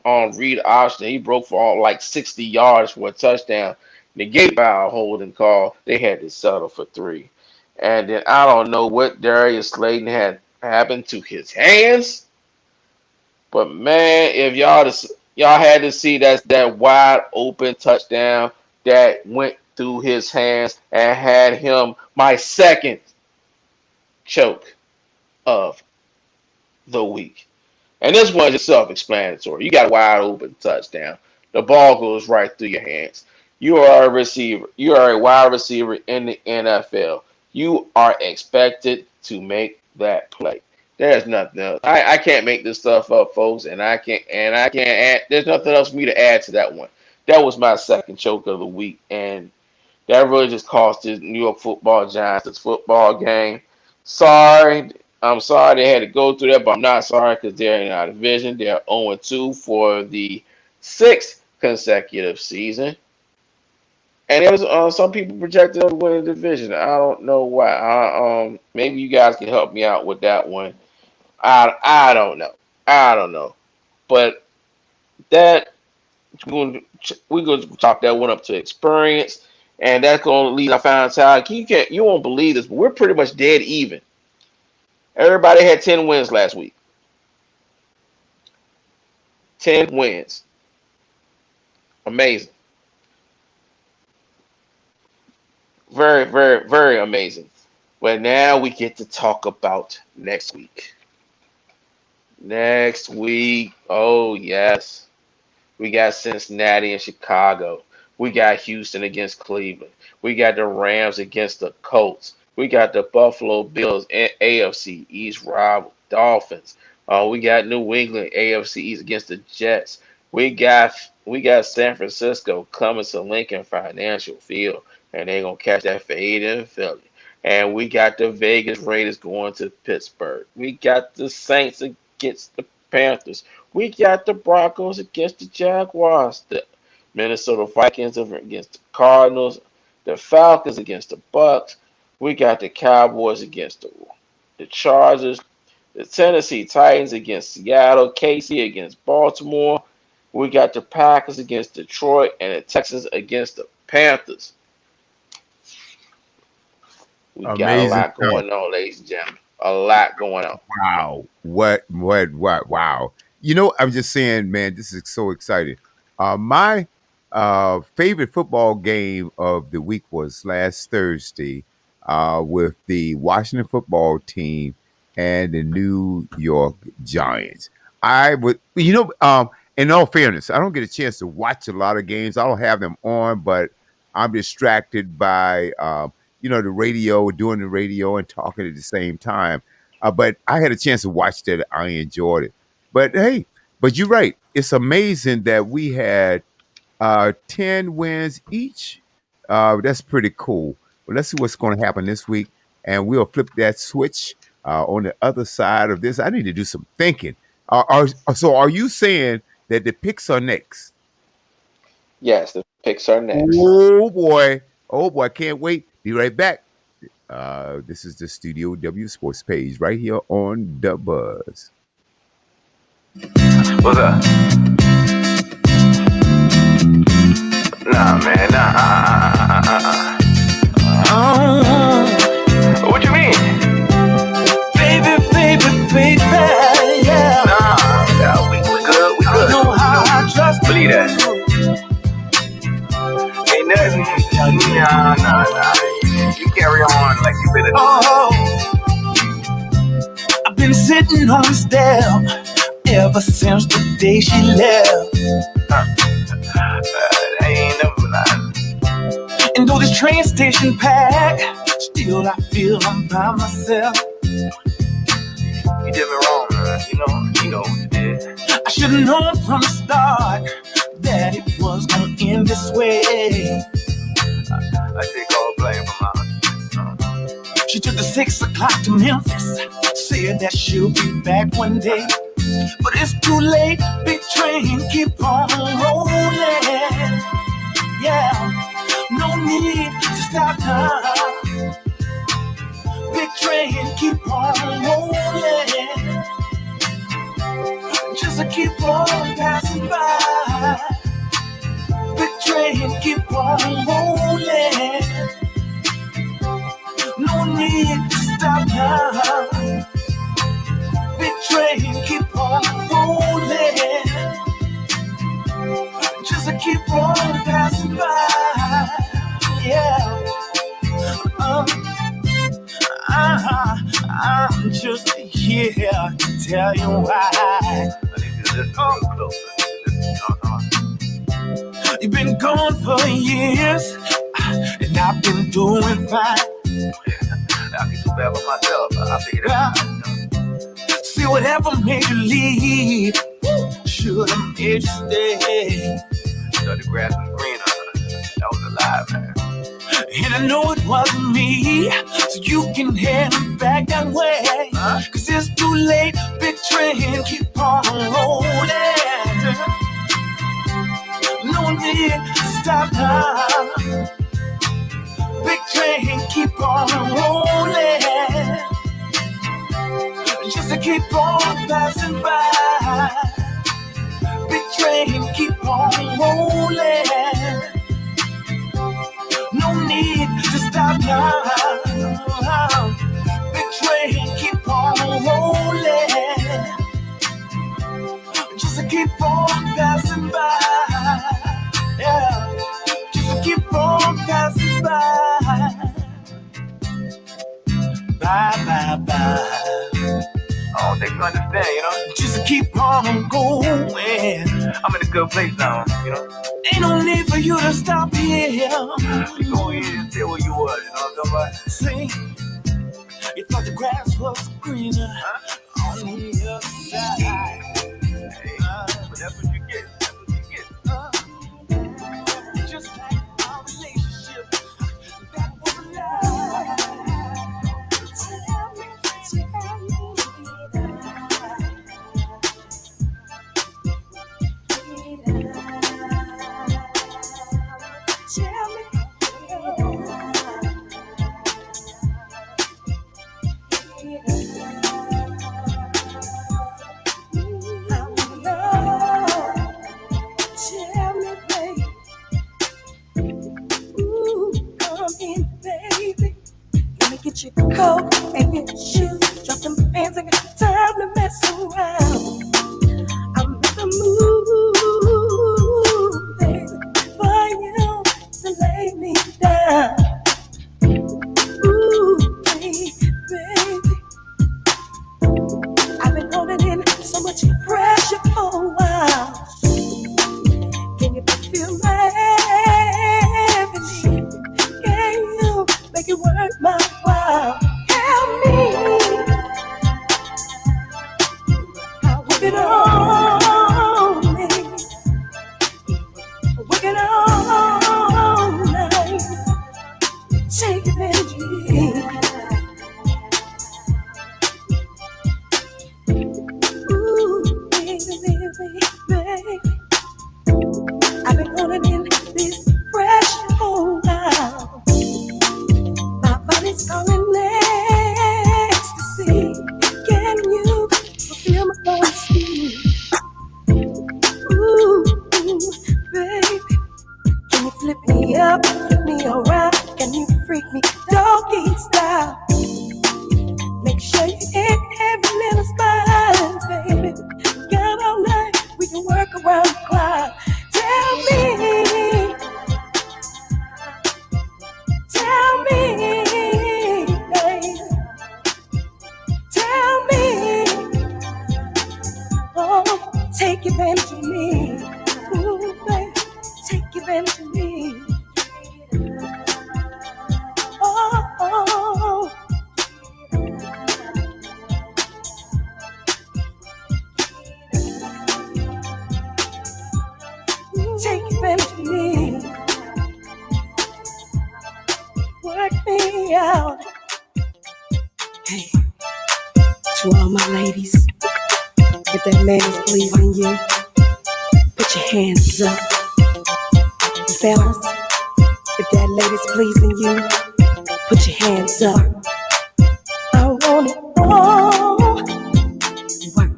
on read option. He broke for all like 60 yards for a touchdown. Negated by a holding call. They had to settle for 3. And then I don't know what Darius Slayton had happened to his hands, but man, if y'all had to see that wide open touchdown that went through his hands and had him my second choke of the week. And this one is self-explanatory. You got a wide open touchdown. The ball goes right through your hands. You are a receiver. You are a wide receiver in the NFL. You are expected to make that play. There's nothing else. I can't make this stuff up, folks, and I can't add. There's nothing else for me to add to that one. That was my second choke of the week, and that really just cost the New York Football Giants this football game. Sorry. I'm sorry they had to go through that, but I'm not sorry because they're in our division. They're 0-2 for the 6th consecutive season. And there was some people projected them to win the division. I don't know why. Maybe you guys can help me out with that one. I don't know. I don't know. But that we're going to chalk that one up to experience, and that's going to lead our final time. You won't believe this, but we're pretty much dead even. Everybody had 10 wins last week. 10 wins. Amazing. Very, very, very amazing. But now we get to talk about next week. Next week, oh yes. We got Cincinnati and Chicago. We got Houston against Cleveland. We got the Rams against the Colts. We got the Buffalo Bills and AFC East rival Dolphins. We got New England AFC East against the Jets. We got San Francisco coming to Lincoln Financial Field, and they're gonna catch that fade in Philly. And we got the Vegas Raiders going to Pittsburgh. We got the Saints against the Panthers. We got the Broncos against the Jaguars. The Minnesota Vikings against the Cardinals. The Falcons against the Bucks. We got the Cowboys against the Chargers. The Tennessee Titans against Seattle. KC against Baltimore. We got the Packers against Detroit. And the Texans against the Panthers. We got a lot going on, ladies and gentlemen. A lot going on. Wow. What, wow. You know, I'm just saying, man, this is so exciting. My favorite football game of the week was last Thursday with the Washington football team and the New York Giants. I would, in all fairness, I don't get a chance to watch a lot of games. I don't have them on, but I'm distracted by, the radio, doing the radio and talking at the same time. But I had a chance to watch that. I enjoyed it. But hey, you're right. It's amazing that we had 10 wins each. That's pretty cool. But let's see what's going to happen this week, and we'll flip that switch on the other side of this. I need to do some thinking. So are you saying that the picks are next? Yes, the picks are next. Oh boy, can't wait. Be right back. This is the Studio W Sports page right here on The Buzz. What's up? Nah, man, nah. What you mean? Baby, yeah. Nah, we good. I know how I trust you. Believe that. Ain't nothing. Nah. You carry on like you better do. I've been sitting on the step ever since the day she left. Ain't never lied. And though this train station packed, still I feel I'm by myself. You did me wrong, man. You know what you did. I should've known from the start that it was gonna end this way. I take all blame for my. She took the 6 o'clock to Memphis, said that she'll be back one day. But it's too late, big train, keep on rolling. Yeah, no need to stop now. Big train, keep on rolling. Just to keep on passing by. Big train, keep on rolling. No need to stop now. Big train, keep on rolling. Just to keep on passing by. Yeah. I'm just here to tell you why. You've been gone for years, and I've been doing fine. I can do that for myself. I figured it out. See, whatever made you leave should have made you stay. So the grass was greener. That was a lie, man. And I know it wasn't me, so you can head back that way. Cause it's too late, big train, keep on rolling. No need to stop now. Big train, keep on rolling. Just to keep on passing by. Big train, keep on rolling. No need to stop now. Big train, keep on rolling. Just to keep on passing by. Yeah, just to keep on passing by. Bye. I don't think you understand, Just to keep on going. I'm in a good place now, Ain't no need for you to stop here. You go in and tell where you was, you know what I'm talking about? See, you thought the grass was greener on the other side. Hey, but that's what you get. Just like our relationship, that was a lie. Get your coat and your shoes, drop them pants, and got time to mess around. I'm in the mood, baby, for you to lay me down. Ooh, baby, I've been holding in so much pressure for a while. Can you feel my everything? Can you make it worth my while? Help me. want it in this fresh hole now. My body's calling ecstasy. Can you fulfill my fantasy? Ooh, baby, can you flip me up, flip me around? Can you freak me doggy style? Make sure you hit every little spine, baby. Got all night, we can work around the clock. Tell me, baby. Tell me, oh, take advantage of me. Ooh, baby, take advantage of me. Oh, oh. Take advantage of me. Work me out. Hey, to all my ladies, if that man is pleasing you, put your hands up. Fellas, if that lady's pleasing you, put your hands up. I want it all. Work.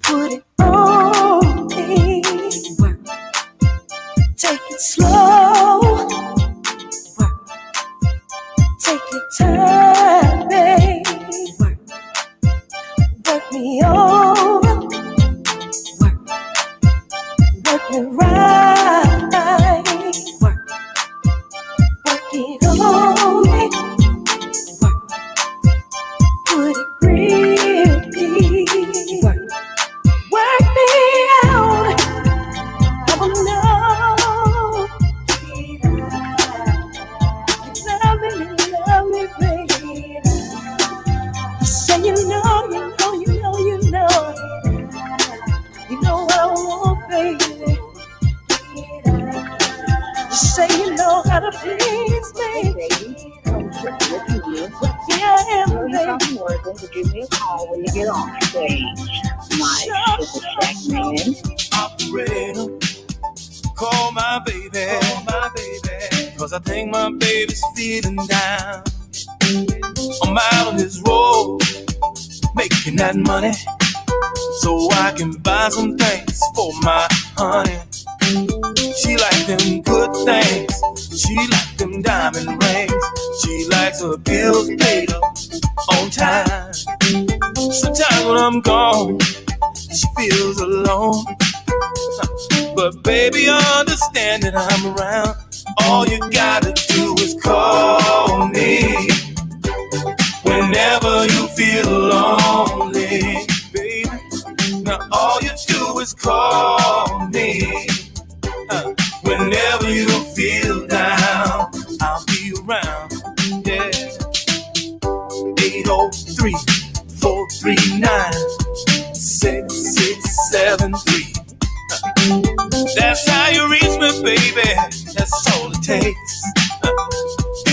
Put it on me. Work. Take it slow. Work. Take your time, baby. Work. Work me over. Work. Work me right. Work. Work it on me. Work. Put it real deep. Work. Work me out. I wanna know. Love me, baby. You say you know. You know what I want, baby. You say you know how to please me. Yeah, I am, baby. Give me a call when you get on stage. My segment. Operator, call my baby, cause I think my baby's feeling down. I'm out on this road, making that money, so I can buy some things for my honey. She like them good things, she like them diamond rings, she likes her bills paid up on time. Sometimes when I'm gone, she feels alone, but baby, understand that I'm around. All you gotta do is call me whenever you feel lonely, baby. Now all you do is call me whenever you feel down. I'll be around, yeah. 803-439-6673. That's how you reach me, baby. That's all it takes.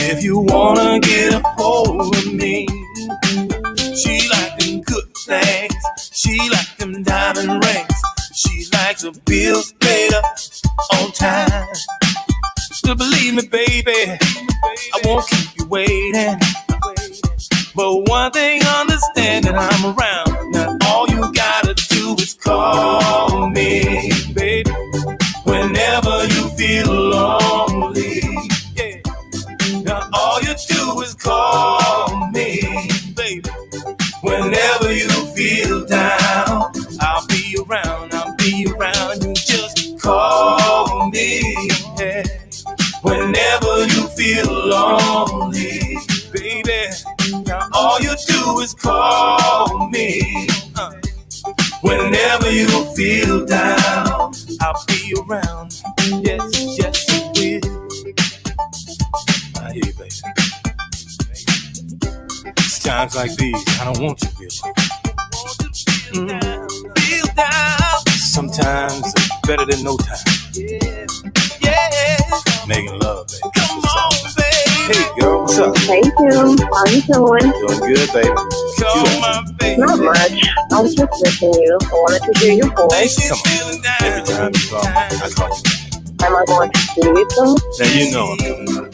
If you wanna get a hold of me, she like them good things, she like them diamond rings, she likes her bills paid up on time. So believe me, baby, I won't keep you waiting. But one thing, understand that I'm around. Now all you gotta do is call me, baby, whenever you feel lonely. Yeah. Now all you do is call me, baby, whenever you feel down. I'll be around, you just call me, yeah. Whenever you feel lonely, baby. Now all you do is call me whenever you feel down. I'll be around. Yes, yes, I will. I hear you, baby. It's times like these I don't want you to feel feel down. Sometimes it's better than no time. Yeah, yeah. Making love, baby. Come on, baby. Hey, girl, what's up? Hey, Jim. How you doing? Doing good, baby. Call my baby. Not much. I was just missing you. I wanted to hear your voice. Come on. Every time you call, I call you. Am I going to see you soon? Now you know I'm coming.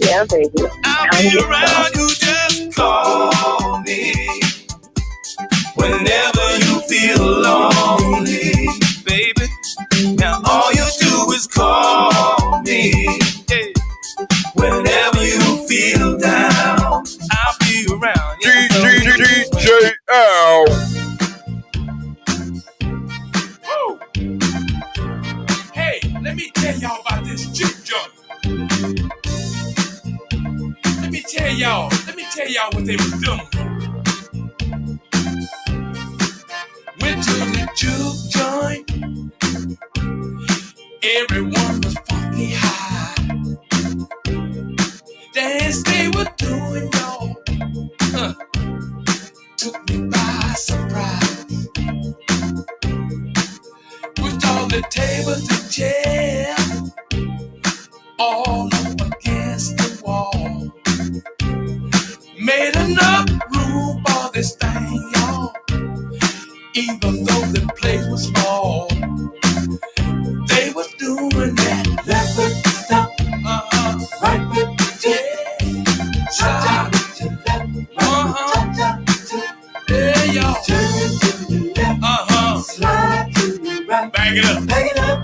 Yeah, baby. I'll be around, you just call me. Whenever you feel lonely, baby. Now all you do is call me. Hey. Whenever you feel down, I'll be around. DJ L. Hey, let me tell y'all about this juke joint. Let me tell y'all what they was doing. Went to the juke joint. Everyone was funky high. Dance they were doing, y'all. Took me by surprise. Pushed all the tables and chairs all up against the wall. Made enough room for this thing, y'all. Even though the place was small, they was doing that left foot stop, right foot yeah, slide to left, yeah, y'all, slide to the right, back it up,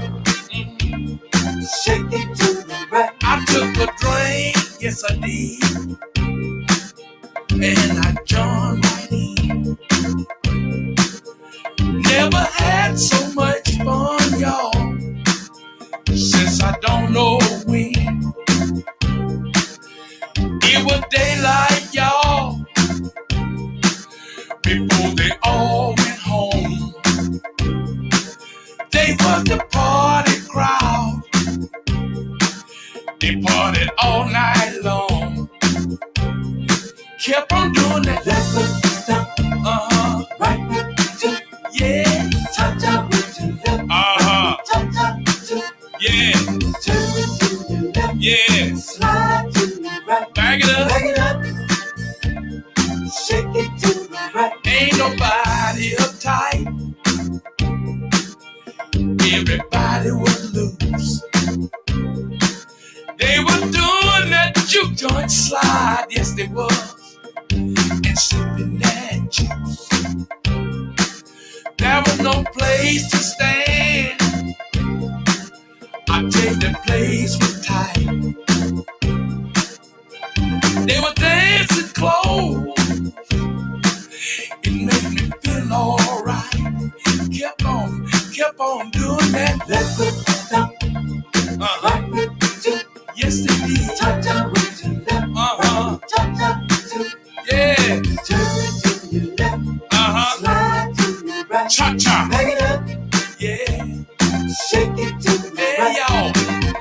shake it to the right. I took a drink, yes I did, and I joined right in. Never had so much fun, y'all, since I don't know when. It was daylight, y'all, before they all went home. They was the party crowd. They partied all night long. Kept on doing that left foot stop, right foot yeah, cha-cha with your left, cha-cha yeah, turn it to the left, yeah, slide to the right, back it up, shake it to the right. Ain't nobody uptight, everybody was loose. They were doing that juke joint slide, yes they was, and sipping that juice. There was no place to stand. I tell you, the place was tight. They were dancing close. It made me feel alright. Kept on doing that left foot stop, right foot two. Yes, they did. Cha-cha with your left, cha-cha two. Yeah. Turn it to your left, slide to your right. Cha-cha. Back it up. Yeah. Shake it to the right. Y'all.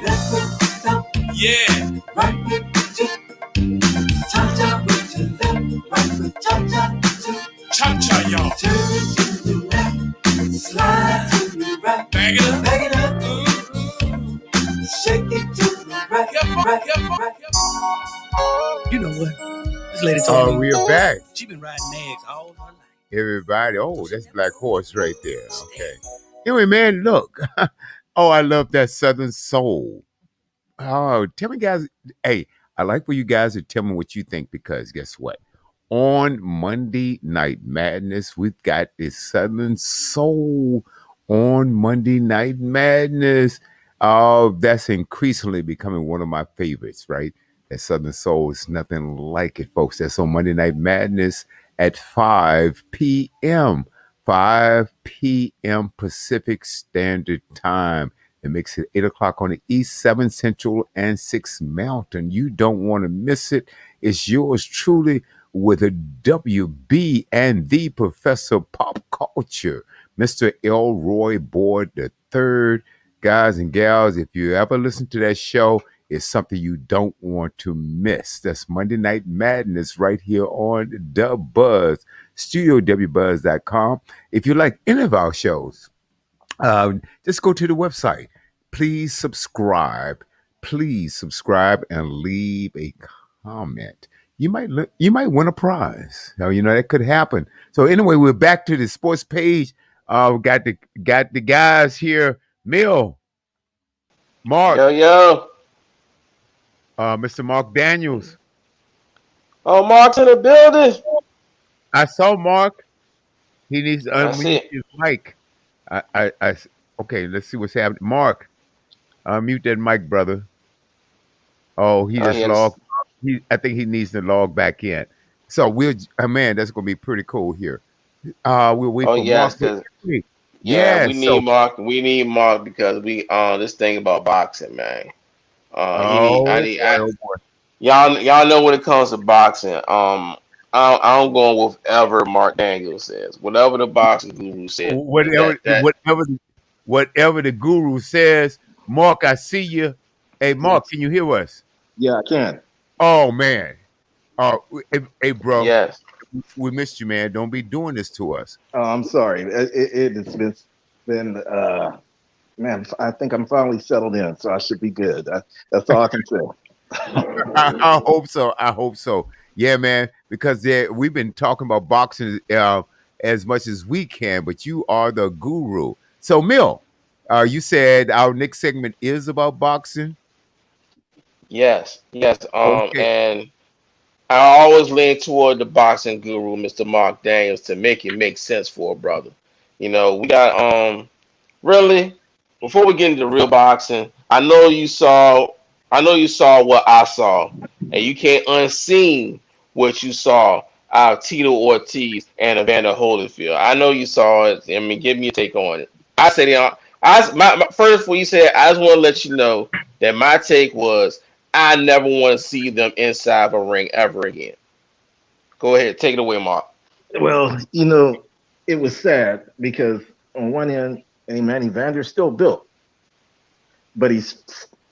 Left foot stop. Yeah. Right foot two. Cha-cha with your left, right foot cha-cha two. Cha-cha, y'all. Turn it to the right. Slide to the right. Back it up. Back it up. Shake it to the right. Right. You know what? This lady told me. We are back. She been riding nags all her life. Everybody. Oh, that's Black Horse right there. Okay. Anyway, man, look. Oh, I love that Southern Soul. Oh, tell me, guys. Hey, I like for you guys to tell me what you think, because guess what? On Monday Night Madness, we've got this Southern Soul on Monday Night Madness. Oh, that's increasingly becoming one of my favorites, right? That Southern Soul is nothing like it, folks. That's on Monday Night Madness at 5 p.m. 5 p.m. Pacific Standard Time. It makes it 8 o'clock on the East, 7 Central, and 6 Mountain. You don't want to miss it. It's yours truly with a WB and the Professor Pop Culture, Mr. Elroy Boyd III. Guys and gals, if you ever listen to that show, it's something you don't want to miss. That's Monday Night Madness right here on The Buzz, StudioWBuzz.com. If you like any of our shows, just go to the website. Please subscribe and leave a comment. you might win a prize. Now, that could happen. So anyway, we're back to the sports page. We got the guys here. Mill, Mark, Yo, yo. Mr. Mark Daniels. Oh, Mark's in the building. I saw Mark. He needs to I see unmute it. his mic. Okay, let's see what's happening. Mark, unmute that mic, brother. Oh, he Oh, just yes. logged. I think he needs to log back in. So man, that's gonna be pretty cool here. We'll wait Oh, for yes, Mark. because yeah, we Yes. need So, Mark. We need Mark because we this thing about boxing, man. He need. I oh need. boy, oh boy. Y'all know when it comes to boxing. I'm going with whatever Mark Daniels says. Whatever the boxing guru said. Whatever, That. whatever the guru says. Mark, I see you. Hey, Mark, Yes. can you hear us? Yeah, I can. Oh man. Hey, bro, Yes. we missed you, man. Don't be doing this to us. Oh, I'm sorry. It's been man, I think I'm finally settled in, so I should be good. That's all I can say. I hope so. I hope so. Yeah, man. Because we've been talking about boxing as much as we can, but you are the guru. So, Mill, you said our next segment is about boxing. Yes. Yes. Okay. And I always lean toward the boxing guru, Mr. Mark Daniels, to make it make sense for a brother. We got really before we get into real boxing, I know you saw what I saw, and you can't unseen what you saw out of Tito Ortiz and Evander Holyfield. I know you saw it. I mean, give me a take on it. I said, my first when you said, I just want to let you know that my take was I never want to see them inside of a ring ever again. Go ahead, take it away, Mark. Well, it was sad because on one end, hey man, Evander's still built, but he's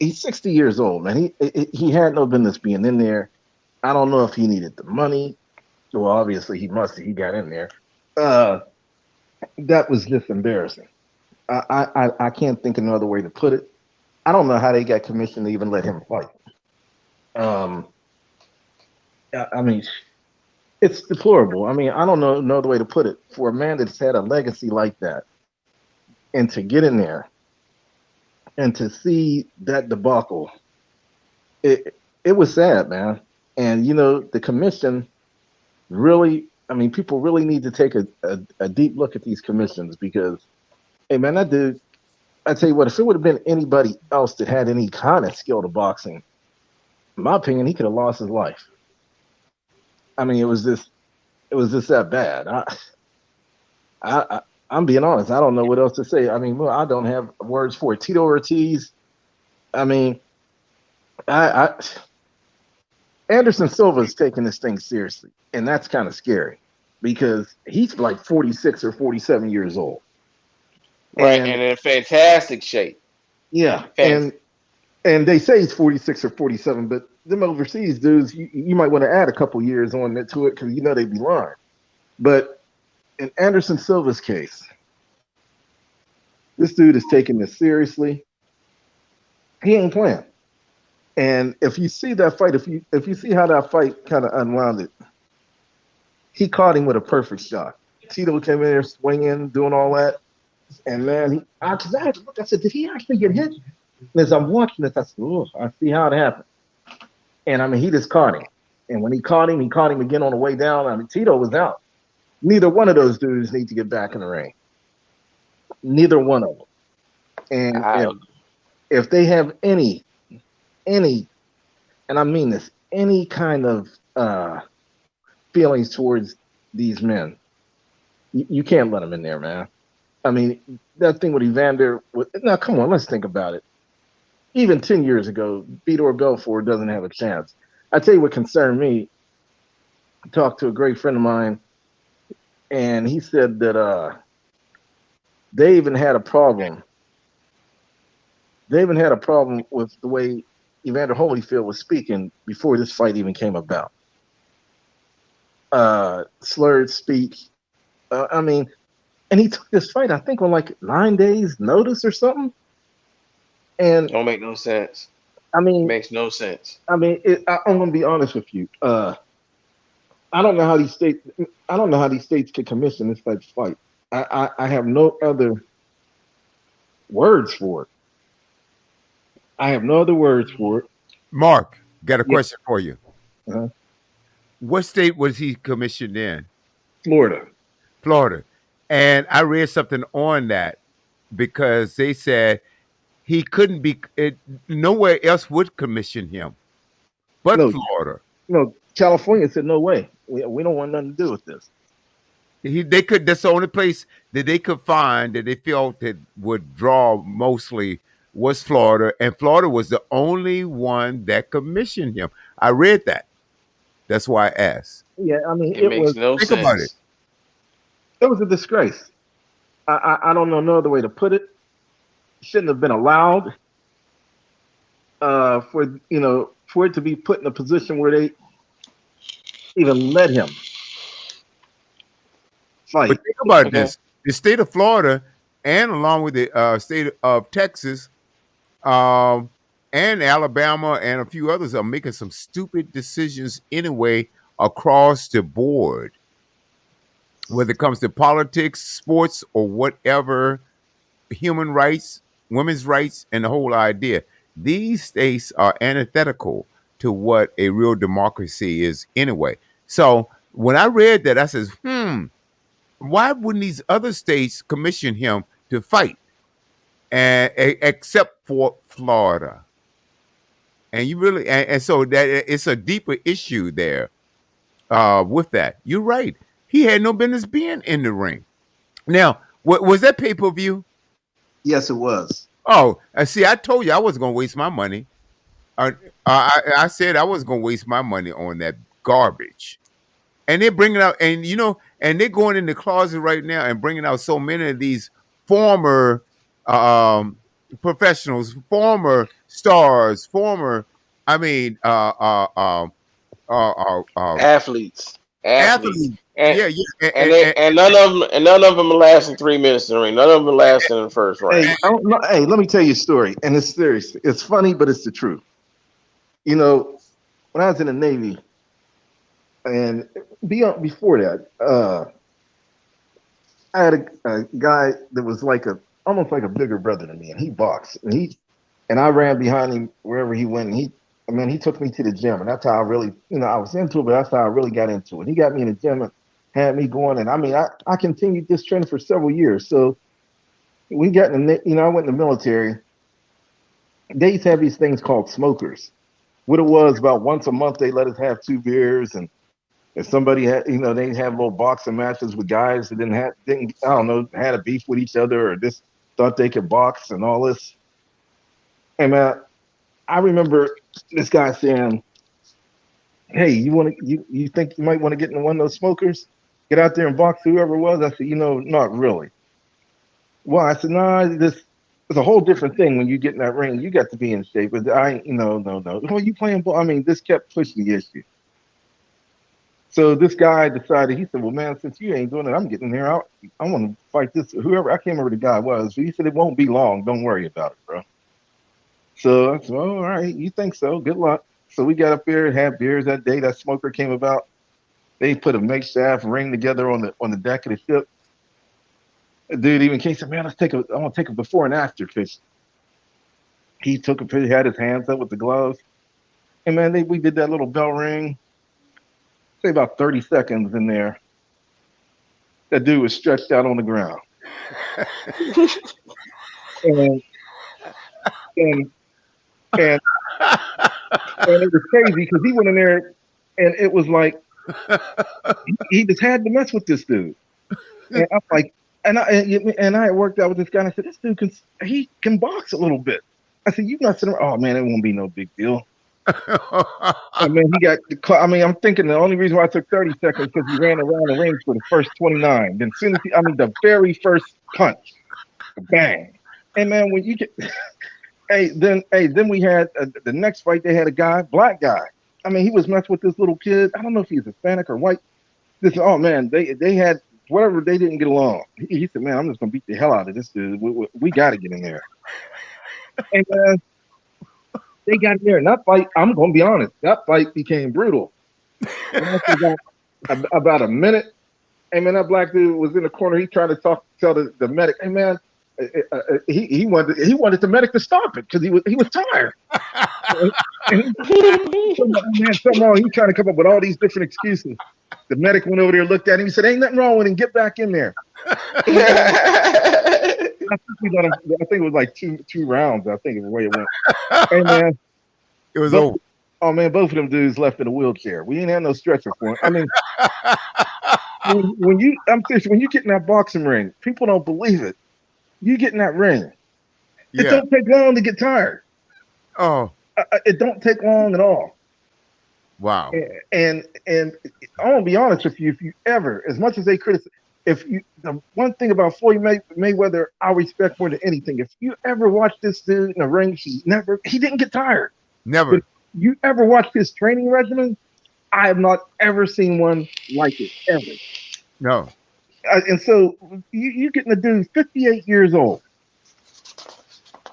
60 years old, man. He had no business being in there. I don't know if he needed the money. Well, obviously he must have. He got in there. Uh, that was just embarrassing. I can't think of another way to put it. I don't know how they got commission to even let him fight. Um, I mean, it's deplorable. I mean, I don't know no other way to put it. For a man that's had a legacy like that, and to get in there and to see that debacle, it was sad, man. And the commission really, I mean, people really need to take a deep look at these commissions because, hey, man, that dude. I tell you what, if it would have been anybody else that had any kind of skill to boxing, in my opinion, he could have lost his life. I mean, it was just that bad. I'm being honest. I don't know what else to say. I mean, well, I don't have words for it. Tito Ortiz. I mean, I Anderson Silva's taking this thing seriously, and that's kind of scary because he's like 46 or 47 years old. Right, And and in fantastic shape. yeah, Fan- and they say he's 46 or 47, but them overseas dudes, you might want to add a couple years on that to it because they'd be lying. But in Anderson Silva's case, this dude is taking this seriously. He ain't playing. And if you see that fight, if you see how that fight kind of unwound, he caught him with a perfect shot. Tito came in there swinging, doing all that, and man, I had to look. I said, did he actually get hit? And as I'm watching this, I said, oh, I see how it happened. And I mean, he just caught him. And when he caught him again on the way down. I mean, Tito was out. Neither one of those dudes need to get back in the ring. Neither one of them. And I, if they have any, and I mean this, any kind of feelings towards these men, you can't let them in there, man. I mean, that thing with Evander. Now, come on, let's think about it. Even 10 years ago, Vitor Belfort doesn't have a chance. I tell you what concerned me. I talked to a great friend of mine, and he said that they even had a problem. They even had a problem with the way Evander Holyfield was speaking before this fight even came about. Slurred speech. I mean, and he took this fight, I think, on like 9 days' notice or something. And don't make no sense. I mean, Makes no sense. I'm going to be honest with you. I don't know how these states. I don't know how these states could commission this type of fight. I have no other words for it. I have no other words for it. Mark, got a Yeah. question for you. Uh-huh. What state was he commissioned in? Florida. Florida. And I read something on that because they said he couldn't be, nowhere else would commission him but No, Florida. no. California said no way. We don't want nothing to do with this. They could. That's the only place that they could find that they felt that would draw mostly was Florida, and Florida was the only one that commissioned him. I read that. That's why I asked. Yeah, I mean, It it makes was no Think about sense. a disgrace. I don't know no other way to put it. Shouldn't have been allowed for it to be put in a position where they even let him fight. But think about Okay. this: the state of Florida, and along with the state of Texas, um, and Alabama, and a few others are making some stupid decisions anyway across the board, whether it comes to politics, sports, or whatever, human rights, women's rights, and the whole idea. These states are antithetical to what a real democracy is anyway. So when I read that, I says, why wouldn't these other states commission him to fight? And except for Florida. And you really and so that it's a deeper issue there with that. You're right. He had no business being in the ring. Now, what was that pay-per-view? Yes, it was. Oh, see, I told you I wasn't gonna waste my money. I said I was gonna waste my money on that garbage. And they're bringing out, and and they're going in the closet right now and bringing out so many of these former professionals, former stars, I mean, Athletes. athletes. And Yeah, yeah, and none of them are lasting 3 minutes in the ring. None of them are lasting in the first round. Hey, let me tell you a story, and it's serious. It's funny, but it's the truth. You know, when I was in the Navy, and before that, I had a guy that was almost like a bigger brother to me, and he boxed, and I ran behind him wherever he went. And he took me to the gym, and that's how I really, I was into it, but that's how I really got into it. He got me in the gym and had me going, and I continued this training for several years. So we got in the, I went in the military. They used to have these things called smokers. What it was, about once a month, they let us have 2 beers, and if somebody had, they have little boxing matches with guys that didn't, I don't know, had a beef with each other or just thought they could box and all this. And man, I remember this guy saying, "Hey, you think you might want to get in one of those smokers? Get out there and box whoever it was." I said, "Not really." Well, I said, "No, it's a whole different thing when you get in that ring. You got to be in shape." But no. Well, you playing ball? I mean, this kept pushing the issue. So this guy decided, he said, "Well, man, since you ain't doing it, I'm getting there. I want to fight this, whoever." I can't remember who the guy was, but he said, "It won't be long. Don't worry about it, bro." So I said, "Oh, all right, you think so? Good luck." So we got up there and had beers that day. That smoker came about. They put a makeshift ring together on the deck of the ship. A dude even came and said, "Man, I want to take a before and after picture." He took a picture, had his hands up with the gloves. And man, we did that little bell ring. Say about 30 seconds in there. That dude was stretched out on the ground. and and it was crazy because he went in there and it was like he just had to mess with this dude. And I'm like, and I had worked out with this guy, and I said, "This dude can box a little bit." I said, "You not sitting around, oh man, it won't be no big deal." I mean, I'm thinking the only reason why I took 30 seconds because he ran around the ring for the first 29. Then soon as the very first punch, bang. And man, when you get, then we had the next fight. They had a black guy. I mean, he was messing with this little kid. I don't know if he's Hispanic or white. Oh man, they had whatever. They didn't get along. He said, "Man, I'm just gonna beat the hell out of this dude. We got to get in there." And they got in there, and that fight, I'm going to be honest, that fight became brutal. About a minute. Hey man, that black dude was in the corner. He tried to tell the medic, hey man, he wanted the medic to stop it because he was tired. And man, something wrong. He trying to come up with all these different excuses. The medic went over there, looked at him. He said, "Ain't nothing wrong with him. Get back in there." I think it was like two rounds. I think is the way it went. Hey man, It was over. oh man, both of them dudes left in a wheelchair. We ain't had no stretcher for him. I mean, I'm serious, when you get in that boxing ring, people don't believe it. You get in that ring, it Yeah. don't take long to get tired. Oh, It don't take long at all. wow. And I want to be honest with you, if you ever, as much as they criticize, the one thing about Floyd Mayweather, I respect more than anything. If you ever watch this dude in the ring, he didn't get tired. Never. But you ever watched his training regimen? I have not ever seen one like it ever. No. And so you getting a dude 58 years old,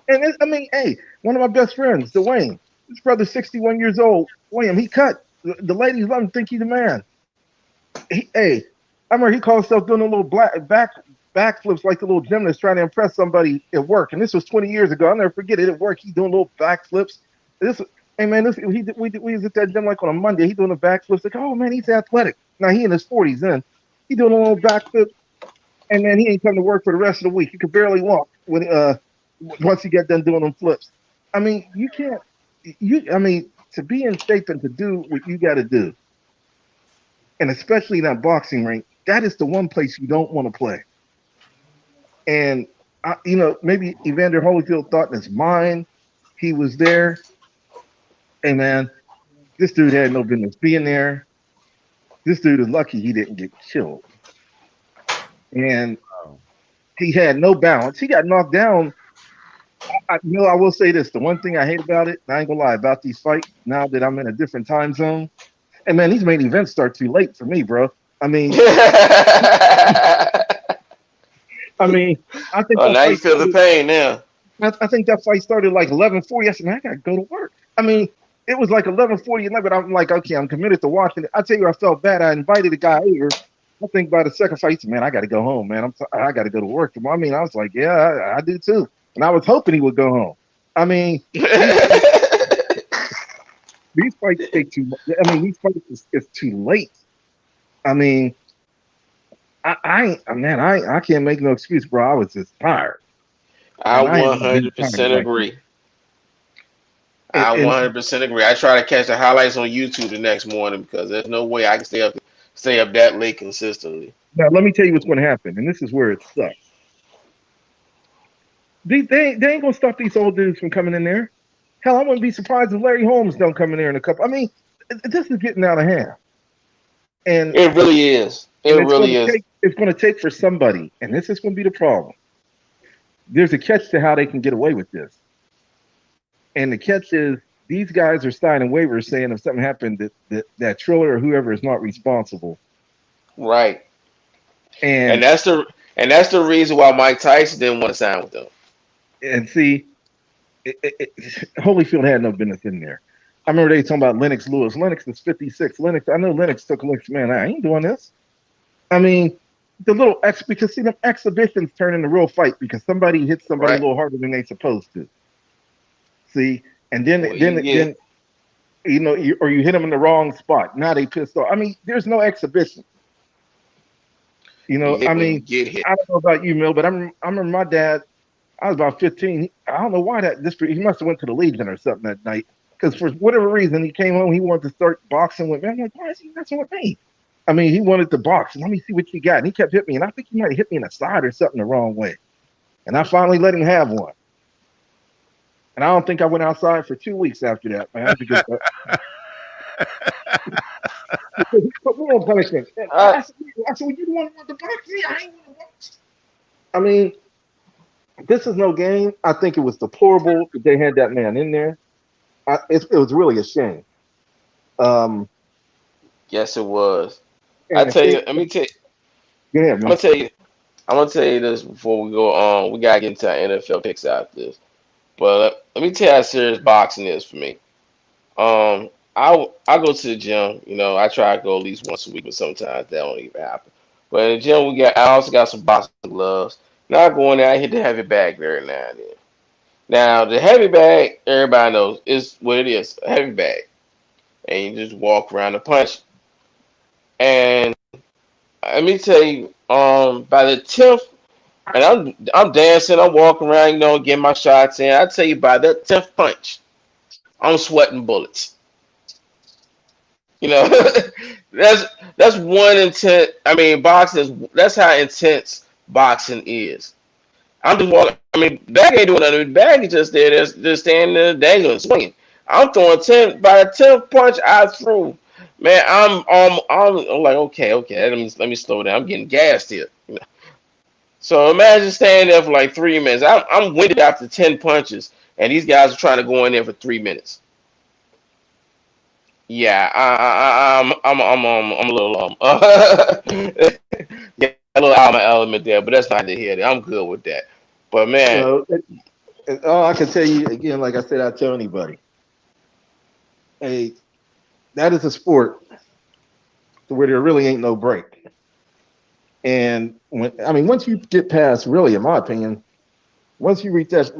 and I mean, hey, one of my best friends, Dwayne, his brother's 61 years old. William, he cut. The ladies love him, think he's the man. I remember he called himself doing a little backflips like the little gymnast trying to impress somebody at work. And this was 20 years ago. I'll never forget it. At work, he's doing little backflips. Hey man, we was at that gym like on a Monday. He's doing the backflips. Like, oh man, he's athletic. Now he in his 40s then. He doing a little backflip, and then he ain't coming to work for the rest of the week. He could barely walk when once he got done doing them flips. I mean, you can't. To be in shape and to do what you got to do, and especially in that boxing ring, that is the one place you don't want to play. And maybe Evander Holyfield thought in his mind he was there. Hey man, this dude had no business being there. This dude is lucky he didn't get killed. And he had no balance. He got knocked down. I will say this. The one thing I hate about it, I ain't gonna lie, about these fights, now that I'm in a different time zone, and man, these main events start too late for me, bro. I mean, I think now you feel the pain now. I think that fight started like 11:40. I said, man, I gotta go to work. I mean, it was like 11:40 at night, but I'm like, okay, I'm committed to watching it. I tell you, I felt bad. I invited a guy over. I think by the second fight, he said, man, I got to go home, man. I got to go to work tomorrow. I mean, I was like, yeah, I do too. And I was hoping he would go home. I mean, these fights take too much. I mean, these fights is too late. I mean, I can't make no excuse, bro. I was just tired. I 100% agree. I 100% agree. I try to catch the highlights on YouTube the next morning because there's no way I can stay up that late consistently. Now, let me tell you what's going to happen, and this is where it sucks. They ain't going to stop these old dudes from coming in there. Hell, I wouldn't be surprised if Larry Holmes don't come in there in a couple. I mean, this is getting out of hand. And it really is. It really is. It's going to take for somebody, and this is going to be the problem. There's a catch to how they can get away with this. And the catch is these guys are signing waivers saying if something happened that Triller or whoever is not responsible. Right. And that's the reason why Mike Tyson didn't want to sign with them. And see, Holyfield had no business in there. I remember they talking about Lennox Lewis. Lennox is 56. I know Lennox took Lennox, man, I ain't doing this. I mean, the little because see them exhibitions turn into real fight because somebody hits somebody a little harder than they supposed to. See, and then or you hit them in the wrong spot. Now they pissed off. I mean, there's no exhibition. I mean, I don't know about you, Mill, but I remember my dad. I was about 15. I don't know why he must have went to the Legion or something that night because for whatever reason he came home. He wanted to start boxing with me. I'm like, why is he messing with me? I mean, he wanted to box. Let me see what you got. And he kept hitting me, and I think he might have hit me in the side or something the wrong way. And I finally let him have one. And I don't think I went outside for 2 weeks after that, man. Because he put me on punishment. I said, well, you don't want to box me? I ain't want to box. I mean, this is no game. I think it was deplorable that they had that man in there. It was really a shame. Yes, it was. Let me tell you. Yeah, I'm gonna tell you this before we go on. We gotta get into our NFL picks after this. But let me tell you how serious boxing is for me. I go to the gym. You know, I try to go at least once a week, but sometimes that don't even happen. But in the gym, I also got some boxing gloves. Now I go in there, I hit the heavy bag every now and then. Now the heavy bag, everybody knows is what it is, a heavy bag, and you just walk around the punch. And let me tell you, by the 10th, and I'm dancing, I'm walking around, you know, getting my shots in. I tell you, by that 10th punch, I'm sweating bullets. You know, that's that's one intent. I mean, boxing is that's how intense boxing is. I'm just walking. I mean, Bag ain't doing nothing. Bag is just there, just standing there, dangling, swinging. I'm throwing 10. By the 10th punch I threw, man, I'm like, okay, let me slow down. I'm getting gassed here. So imagine standing there for like 3 minutes. I'm winded after 10 punches, and these guys are trying to go in there for 3 minutes. Yeah, I'm a little yeah, a little out of my element there, but that's not the here. I'm good with that. But man, Well, all I can tell you again, like I said, I tell anybody, hey, that is a sport where there really ain't no break. And once you get past, really, in my opinion, once you reach that,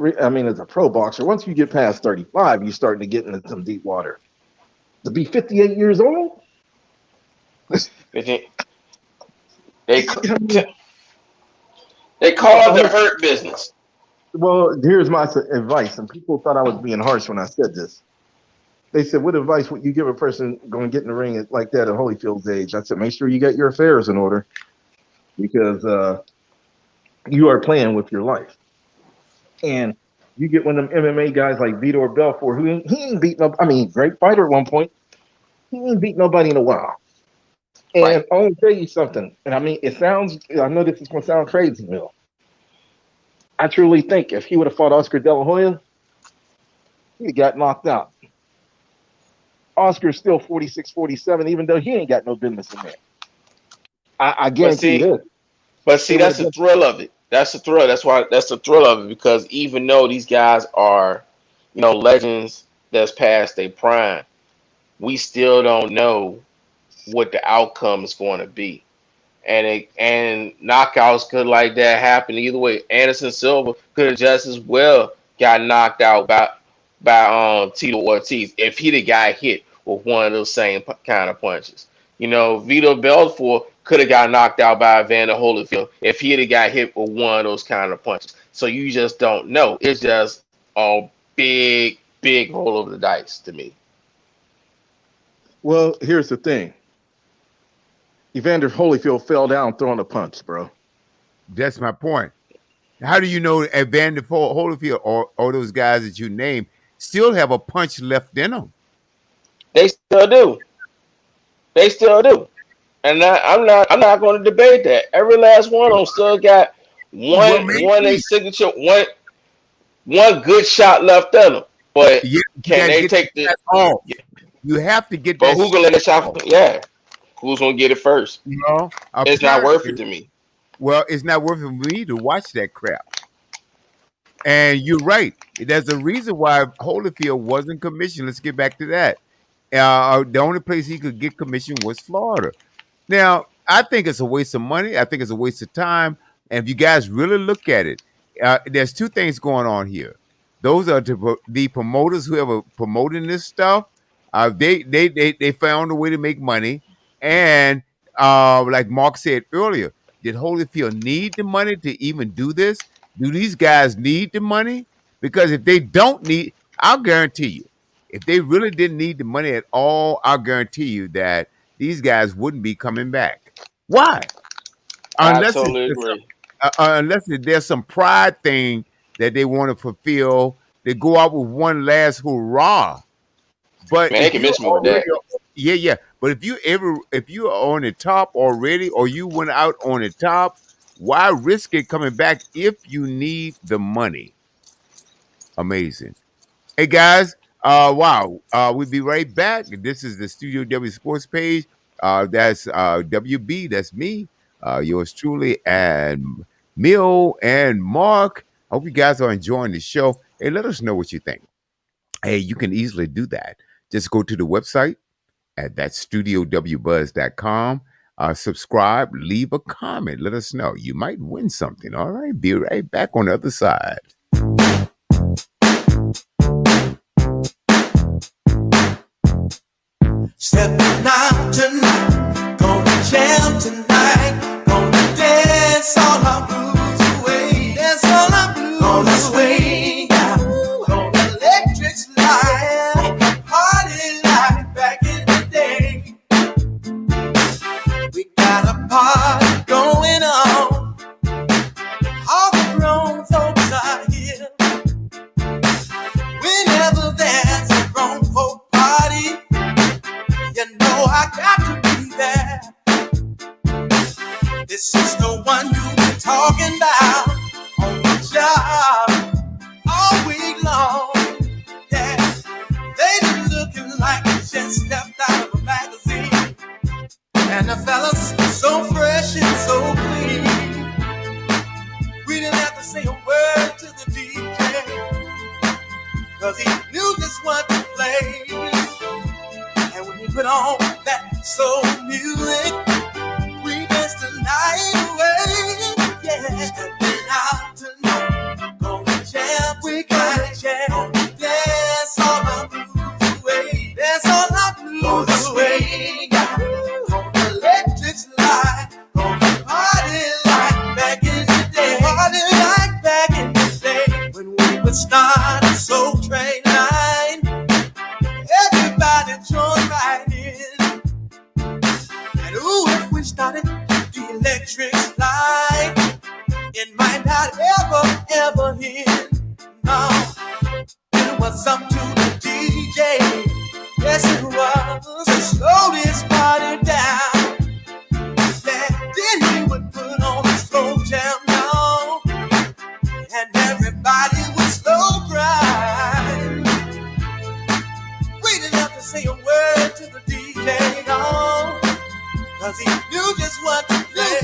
as a pro boxer, once you get past 35, you're starting to get into some deep water. To be 58 years old, they I mean, they call it the hurt business. well, here's my advice. And people thought I was being harsh when I said this. They said, "What advice would you give a person going to get in the ring like that at Holyfield's age?" I said, "Make sure you get your affairs in order because you are playing with your life." And you get one of them MMA guys like Vitor Belfort, who he ain't beat no. I mean, great fighter at one point. He ain't beat nobody in a while. Right. And I want to tell you something. And I mean, it sounds. I know this is going to sound crazy, Will. I truly think if he would have fought Oscar De La Hoya, he got knocked out. Oscar's still 46, 47, even though he ain't got no business in there. I But guarantee you see, this. but see, It would that's have the been. thrill of it. That's the thrill. That's the thrill of it because even though these guys are, legends that's past their prime, we still don't know what the outcome is going to be. And knockouts could like that happen either way. Anderson Silva could have just as well got knocked out by Tito Ortiz if he'd have got hit with one of those same kind of punches. Vito Belfort could have got knocked out by Evander Holyfield if he'd have got hit with one of those kind of punches. So you just don't know. It's just a big, big roll over the dice to me. Well, here's the thing. Evander Holyfield fell down throwing a punch, bro. That's my point. How do you know Evander Holyfield or those guys that you named still have a punch left in them? They still do. They still do. And I'm not going to debate that. Every last one of them still got Well, one a maybe. signature one good shot left in them. But Yeah, you can got to they get take the? that off. You have to get But that who shot gonna let the shot? off. Yeah, who's gonna get it first? It's not worth it Apparently, to me. well, it's not worth it for me to watch that crap. And you're right. There's a reason why Holyfield wasn't commissioned. Let's get back to that. The only place he could get commissioned was Florida. Now, I think it's a waste of money. I think it's a waste of time. And if you guys really look at it, there's two things going on here. Those are the promoters who are promoting this stuff. They found a way to make money, and like Mark said earlier, did Holyfield need the money to even do this? Do these guys need the money? Because if they don't need, I'll guarantee you, if they really didn't need the money at all, I'll guarantee you that these guys wouldn't be coming back. Why? I Unless it's totally just agree. there's some pride thing that they want to fulfill. They go out with one last hurrah. But Man, they if can you miss me with already, that. yeah. But if you are on the top already, or you went out on the top, why risk it coming back if you need the money? Amazing. Hey guys, wow. We'll be right back. This is the Studio W Sports page. That's WB. That's me. Yours truly, and Mill and Mark. Hope you guys are enjoying the show. Hey, let us know what you think. Hey, you can easily do that. Just go to the website at thatstudiowbuzz.com. Subscribe, leave a comment. Let us know. You might win something. All right. Be right back on the other side. Stepping out tonight, gonna jam tonight, gonna dance all our blues away, dance all our blues, gonna swing out, gonna electric slide, party like back in the day. We got a party going on, all the grown folks are here. Whenever there's a grown folk party, you know I got to be there. This is the one you've been talking about on the job all week long. Yeah, they been looking like they just stepped out of a magazine, and the fellas so fresh and so clean. We didn't have to say a word to the DJ, 'cause he knew just what to play. And when he put on that soul music, we danced the night away. Yeah, stepping out tonight, gonna jam, we gonna jam, gonna dance all our blues away, dance all our blues away. Gonna electric slide, gonna party like back in the day, party like back in the day when we would start a soul train line. Everybody join right in. And ooh, if we started the electric slide, it might not ever hit. No, it was up to the DJ. Yes, it was to slow this party down. Yeah, then he would put on a slow jam now, and everybody would slow grind. We didn't have to say a word to the DJ, no, 'cause he knew just what to play,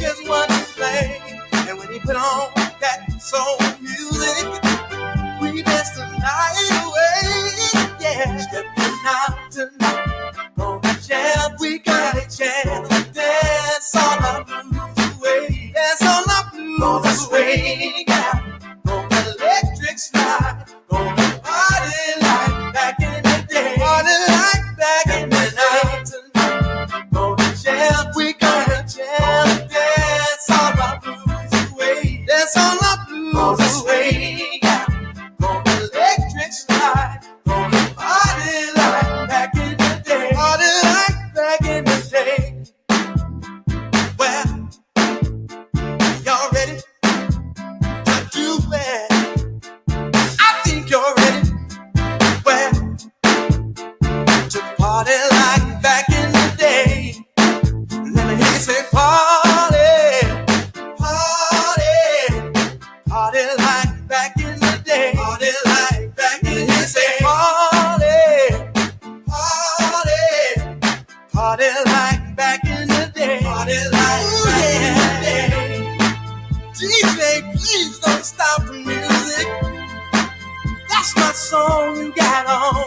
And when he put on that soul music, we danced the night away. Yeah, stepping out tonight, gonna jam, we gotta jam, dance all our blues away, dance all our blues gonna swing out, gonna electric slide, gonna party like back in the day, party like back in the night tonight, gonna jam, we gonna jam, dance all our blues away, dance all our blues away, gonna electric slide, gonna party like back in the day, party like back in the day. Well, y'all ready to do it? I think you're ready. Well, to party like back in the day. Let me hear you say party, party, party like back in the day. Party like back in the day. Say party, party, party like back in the day. Party like back in the day. DJ, please don't stop the music. That's my song you got on.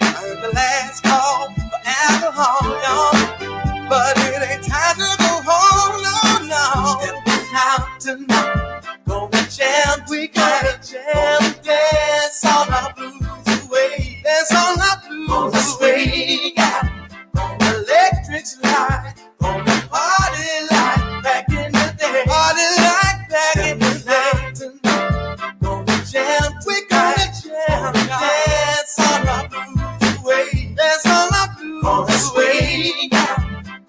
I heard the last call for alcohol, y'all, but it ain't time to go home, no. Stepping out tonight, gonna jam, we gonna jam, dance all our blues away, dance all our blues away. Gonna electric slide, gonna party like back in the day, party like back in the day tonight. Gonna jam, we gonna jam, dance all our blues away, dance all our blues away.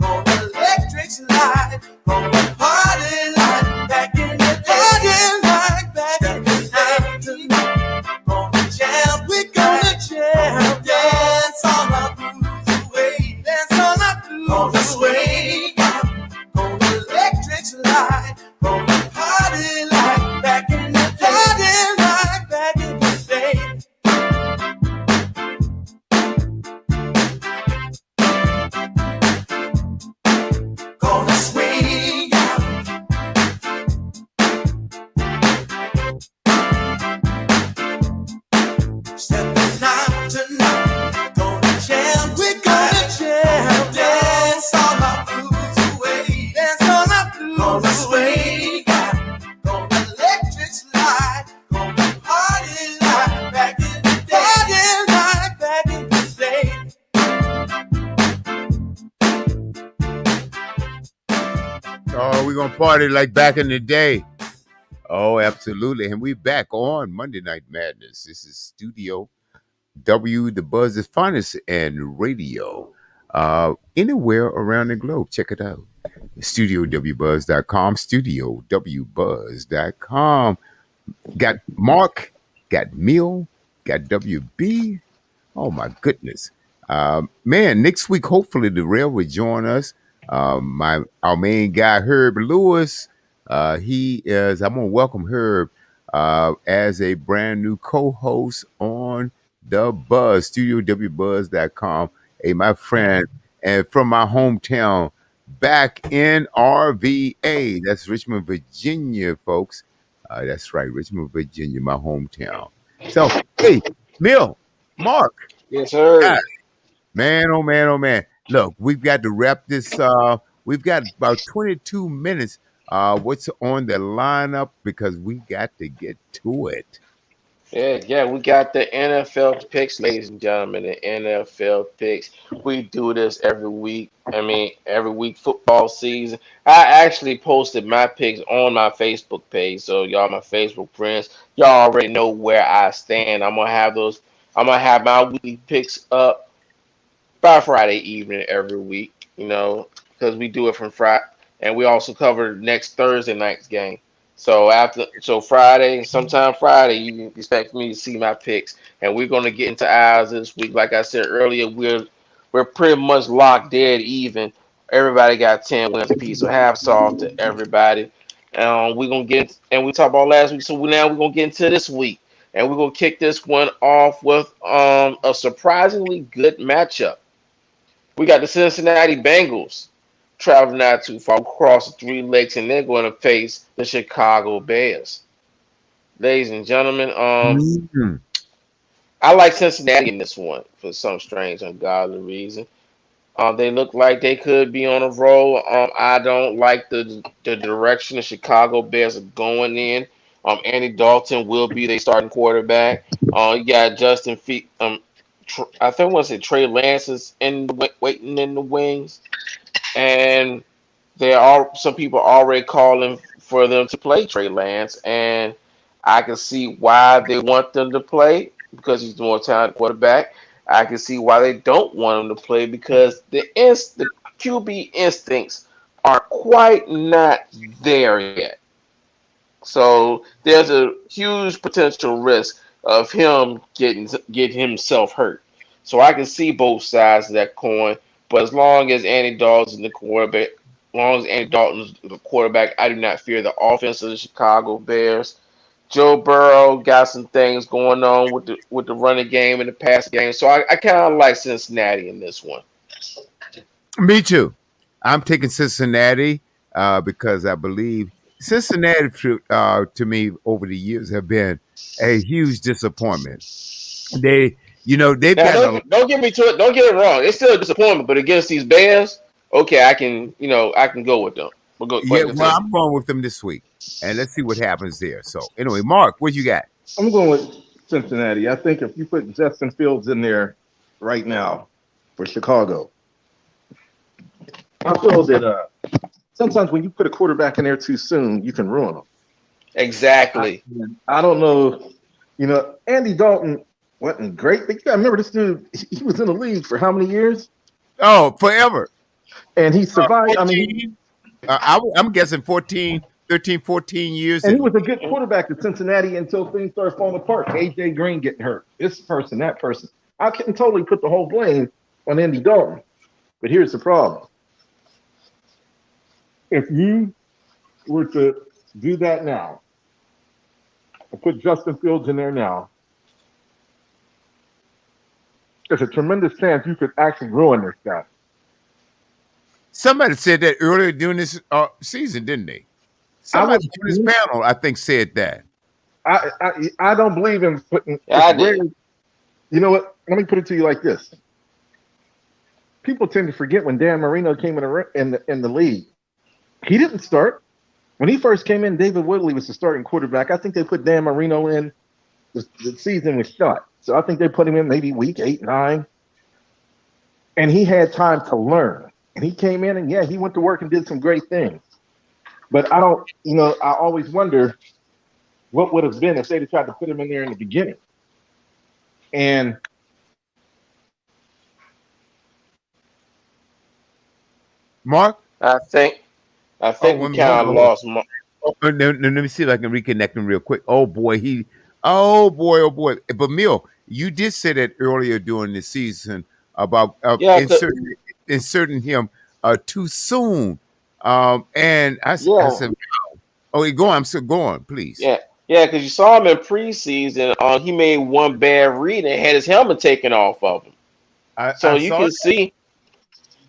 Gonna electric slide, gonna party like back in the day, party like back in the day tonight. Gonna jam, we gonna jam, dance all our blues away, dance all our blues away. Gonna electric slide, gonna party like back in the day, party like back in the day. gonna party like back in the day. Oh, absolutely. And we back on Monday Night Madness. This is Studio W, the Buzz is finest and radio. Anywhere around the globe. Check it out. StudioWBuzz.com, StudioWBuzz.com. Got Mark, got Mill, got WB. Oh my goodness. Man, next week, hopefully the rail will join us. Our main guy, Herb Lewis. I'm gonna welcome Herb as a brand new co-host on the Buzz, StudioWBuzz.com. Hey, my friend, and from my hometown, back in RVA. That's Richmond, Virginia, folks. That's right, Richmond, Virginia, my hometown. So, hey, Mill, Mark. Yes, sir. God, man, oh man, oh man. Look, we've got to wrap this. We've got about 22 minutes. What's on the lineup? Because we got to get to it. Yeah, we got the NFL picks, ladies and gentlemen. The NFL picks. We do this every week. I mean, every week football season. I actually posted my picks on my Facebook page, so y'all, my Facebook friends, y'all already know where I stand. I'm gonna have my weekly picks up by Friday evening every week. Because we do it from Friday, and we also cover next Thursday night's game. So Friday, sometime Friday, you can expect me to see my picks, and we're gonna get into ours this week. Like I said earlier, we're pretty much locked dead even. Everybody got 10 wins apiece, so hats off to everybody. We're gonna get, and we talked about last week, so now we're gonna get into this week, and we're gonna kick this one off with a surprisingly good matchup. We got the Cincinnati Bengals traveling not too far across the three lakes, and they're going to face the Chicago Bears. Ladies and gentlemen, Mhm. I like Cincinnati in this one for some strange, ungodly reason. They look like they could be on a roll. I don't like the direction the Chicago Bears are going in. Andy Dalton will be their starting quarterback. You got Justin Fe I think was it Trey Lance is waiting in the wings, and there are some people already calling for them to play Trey Lance, and I can see why they want them to play because he's the more talented quarterback. I can see why they don't want him to play because the QB instincts are quite not there yet. So there's a huge potential risk of him getting himself hurt. So I can see both sides of that coin. But as long as Andy Dalton's the quarterback, I do not fear the offense of the Chicago Bears. Joe Burrow got some things going on with the running game and the passing game. So I kind of like Cincinnati in this one. Me too. I'm taking Cincinnati because I believe Cincinnati to me over the years have been a huge disappointment. They've Now, got don't get me to it. Don't get it wrong. It's still a disappointment, but against these Bears, okay, I can go with them. We'll go. yeah. Well, I'm going with them this week, and let's see what happens there. So anyway, Mark, what you got? I'm going with Cincinnati. I think if you put Justin Fields in there right now for Chicago, I feel that sometimes when you put a quarterback in there too soon, you can ruin them. Exactly. I don't know. Andy Dalton wasn't great, but you gotta remember this dude. He was in the league for how many years? Oh, forever. And he survived. 14, I'm guessing 13, 14 years. And he was a good quarterback at Cincinnati until things started falling apart. AJ Green getting hurt. This person, that person. I can totally put the whole blame on Andy Dalton. But here's the problem. If you were to do that now, and put Justin Fields in there now, there's a tremendous chance you could actually ruin this guy. Somebody said that earlier during this season, didn't they? Somebody on this panel, I think, said that. I don't believe in putting. I did. You know what? Let me put it to you like this. People tend to forget when Dan Marino came in the league. He didn't start. When he first came in, David Woodley was the starting quarterback. I think they put Dan Marino in. The season was shot. So I think they put him in maybe week 8, 9. And he had time to learn. And he came in and, he went to work and did some great things. But I don't, I always wonder what would have been if they'd have tried to put him in there in the beginning. And Mark. I think Oh, we hold kind on, of hold on. lost. Let me see if I can reconnect him real quick. Oh boy, oh boy, oh boy. But Mill, you did say that earlier during the season about Yeah, inserting him too soon. And I yeah, said, "Oh, go on. I'm still going, please." yeah, yeah. Because you saw him in preseason. He made one bad read and had his helmet taken off of him. So I you saw can that. see.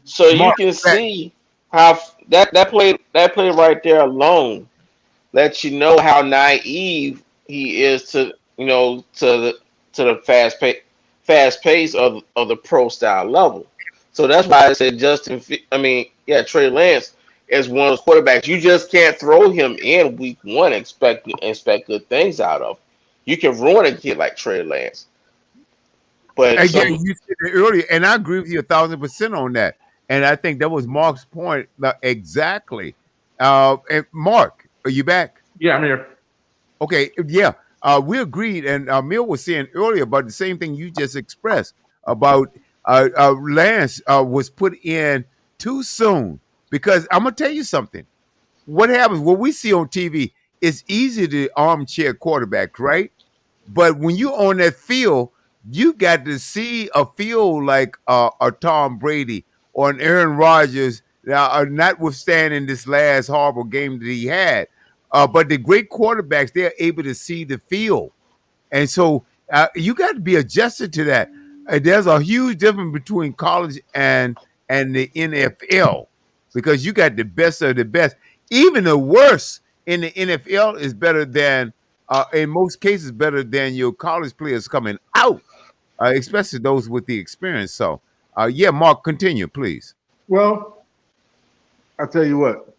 So you Mark. can see how that play right there alone lets you know how naive he is to the fast pace of the pro style level. So that's why I said Trey Lance is one of those quarterbacks you just can't throw him in week one and expect good things out of. You can ruin a kid like Trey Lance, but Yeah, some you said it earlier, and I agree with you 1,000% on that. And I think that was Mark's point exactly. And Mark, are you back? yeah, I'm here. Okay, yeah, we agreed, and Mill was saying earlier about the same thing you just expressed about Lance was put in too soon. Because I'm gonna tell you something. What happens? What we see on TV is easy to armchair quarterback, right? But when you on that field, you got to see a field like a Tom Brady or an Aaron Rodgers, notwithstanding this last horrible game that he had. But the great quarterbacks, they're able to see the field. And so you got to be adjusted to that. There's a huge difference between college and the NFL because you got the best of the best. Even the worst in the NFL is better than, in most cases, better than your college players coming out, especially those with the experience. So, yeah, Mark, continue, please. Well, I'll tell you what.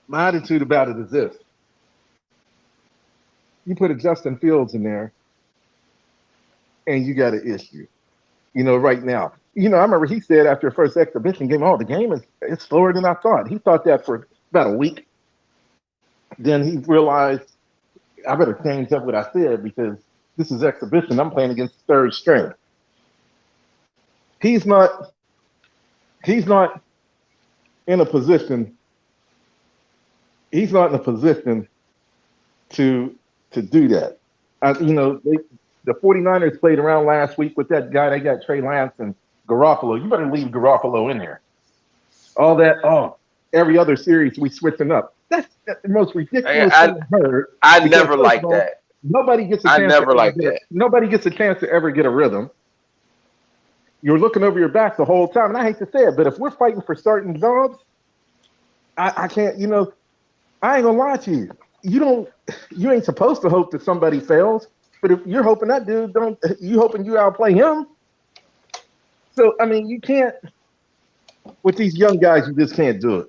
My attitude about it is this: you put a Justin Fields in there, and you got an issue. Right now. I remember he said after the first exhibition game, "Oh, the game is it's slower than I thought." He thought that for about a week. Then he realized I better change up what I said because this is exhibition. I'm playing against the third string. He's not. He's not in a position. He's not in a position to do that. The 49ers played around last week with that guy. They got Trey Lance and Garoppolo. You better leave Garoppolo in there. All that. Oh, every other series we switching up. That's the most ridiculous thing I've heard. I Because never first of liked all, that. nobody gets a I chance. never liked that. Nobody gets a chance to ever get a rhythm. You're looking over your back the whole time, and I hate to say it, but if we're fighting for certain jobs, I can't. I ain't gonna lie to you. You ain't supposed to hope that somebody fails, but if you're hoping that dude don't, you hoping you outplay him. So I mean, you can't. With these young guys, you just can't do it.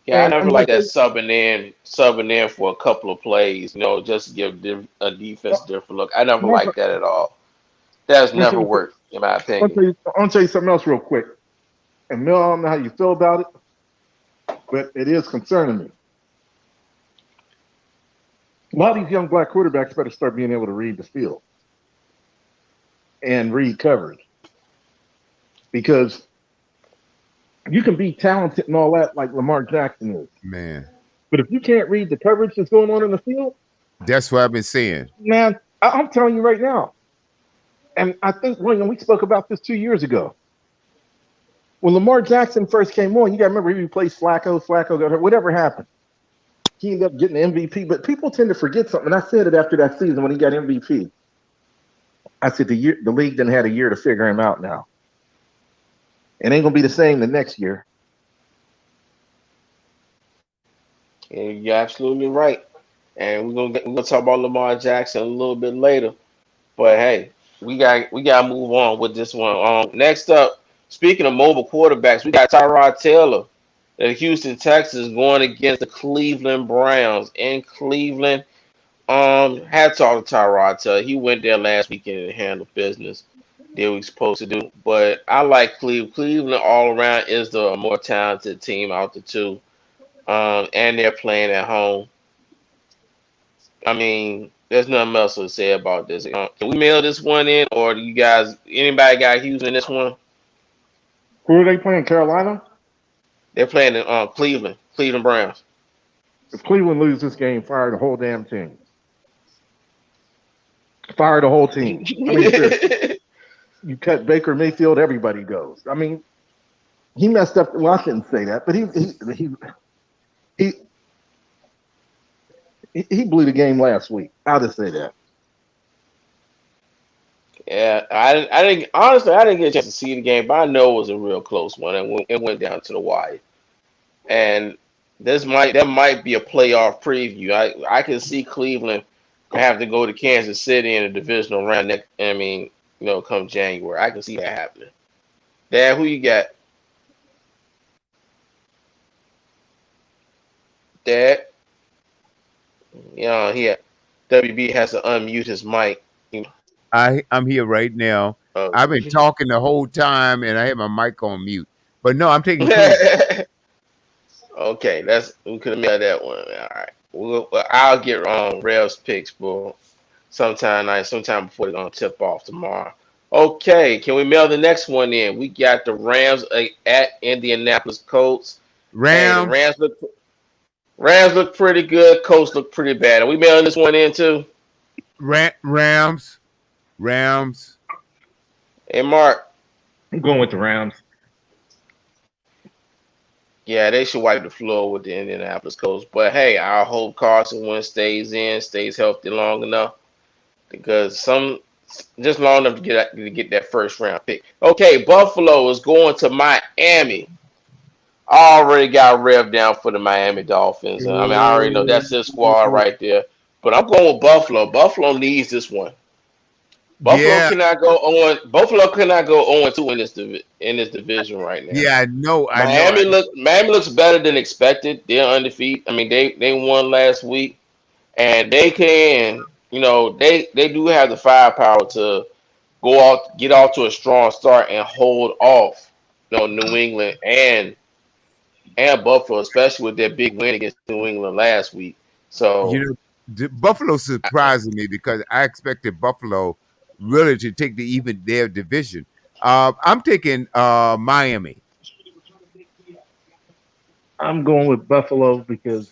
Yeah, I And never I'm liked like, that subbing in for a couple of plays, just to give a defense a different look. I never liked that at all. That has never worked, in my opinion. I'll tell you something else real quick. And Mel, I don't know how you feel about it, but it is concerning me. A lot of these young black quarterbacks better start being able to read the field and read coverage because you can be talented and all that like Lamar Jackson is. Man, But if you can't read the coverage that's going on in the field, that's what I've been saying. man, I'm telling you right now. And I think, William, we spoke about this 2 years ago. When Lamar Jackson first came on, you got to remember he replaced Flacco. Flacco got hurt. Whatever happened, he ended up getting the MVP. But people tend to forget something. And I said it after that season when he got MVP. I said the league didn't have a year to figure him out now. It ain't gonna be the same the next year. And you're absolutely right. And we're gonna talk about Lamar Jackson a little bit later. But hey, we gotta move on with this one. Next up, speaking of mobile quarterbacks, we got Tyrod Taylor, the Houston Texans going against the Cleveland Browns in Cleveland. Hats off to Tyrod Taylor. He went there last weekend and handled business. did what we supposed to do. But I like Cleveland. Cleveland all around is the more talented team out the two. And they're playing at home. I mean, there's nothing else to say about this. Can we mail this one in, or do you guys, anybody got Houston in this one? Who are they playing? Carolina? They're playing in Cleveland Browns. If Cleveland loses this game, fire the whole damn team. Fire the whole team. I mean, seriously, you cut Baker Mayfield, everybody goes. I mean, he messed up. Well, I shouldn't say that, but he blew the game last week. I'll just say that. Yeah, I didn't honestly. I didn't get a chance to see the game, but I know it was a real close one. It went down to the wire, and that might be a playoff preview. I can see Cleveland have to go to Kansas City in a divisional round. Come January, I can see that happening. Dad, who you got? Dad, WB has to unmute his mic. I'm here right now. I've been talking the whole time, and I had my mic on mute. But no, I'm taking. Okay, we could have made that one. All right, I'll get Rev's picks for sometime before they're gonna tip off tomorrow. Okay, can we mail the next one in? We got the Rams at Indianapolis Colts. Rams. Hey, Rams look pretty good. Colts look pretty bad. Are we mailing this one in too? Rams. Hey, Mark. I'm going with the Rams. Yeah, they should wipe the floor with the Indianapolis Colts. But hey, I hope Carson Wentz stays healthy long enough, because just long enough to get that first round pick. Okay, Buffalo is going to Miami. I already got Rev down for the Miami Dolphins. I mean, I already know that's his squad right there. But I'm going with Buffalo. Buffalo needs this one. Buffalo cannot go 0-2 in this division right now. Yeah, I know. Miami looks better than expected. They're undefeated. I mean, they won last week, and they can. They do have the firepower to go out, get off to a strong start, and hold off. New England and Buffalo, especially with their big win against New England last week. So Buffalo surprising me, because I expected Buffalo really to take their division. I'm taking Miami. I'm going with Buffalo because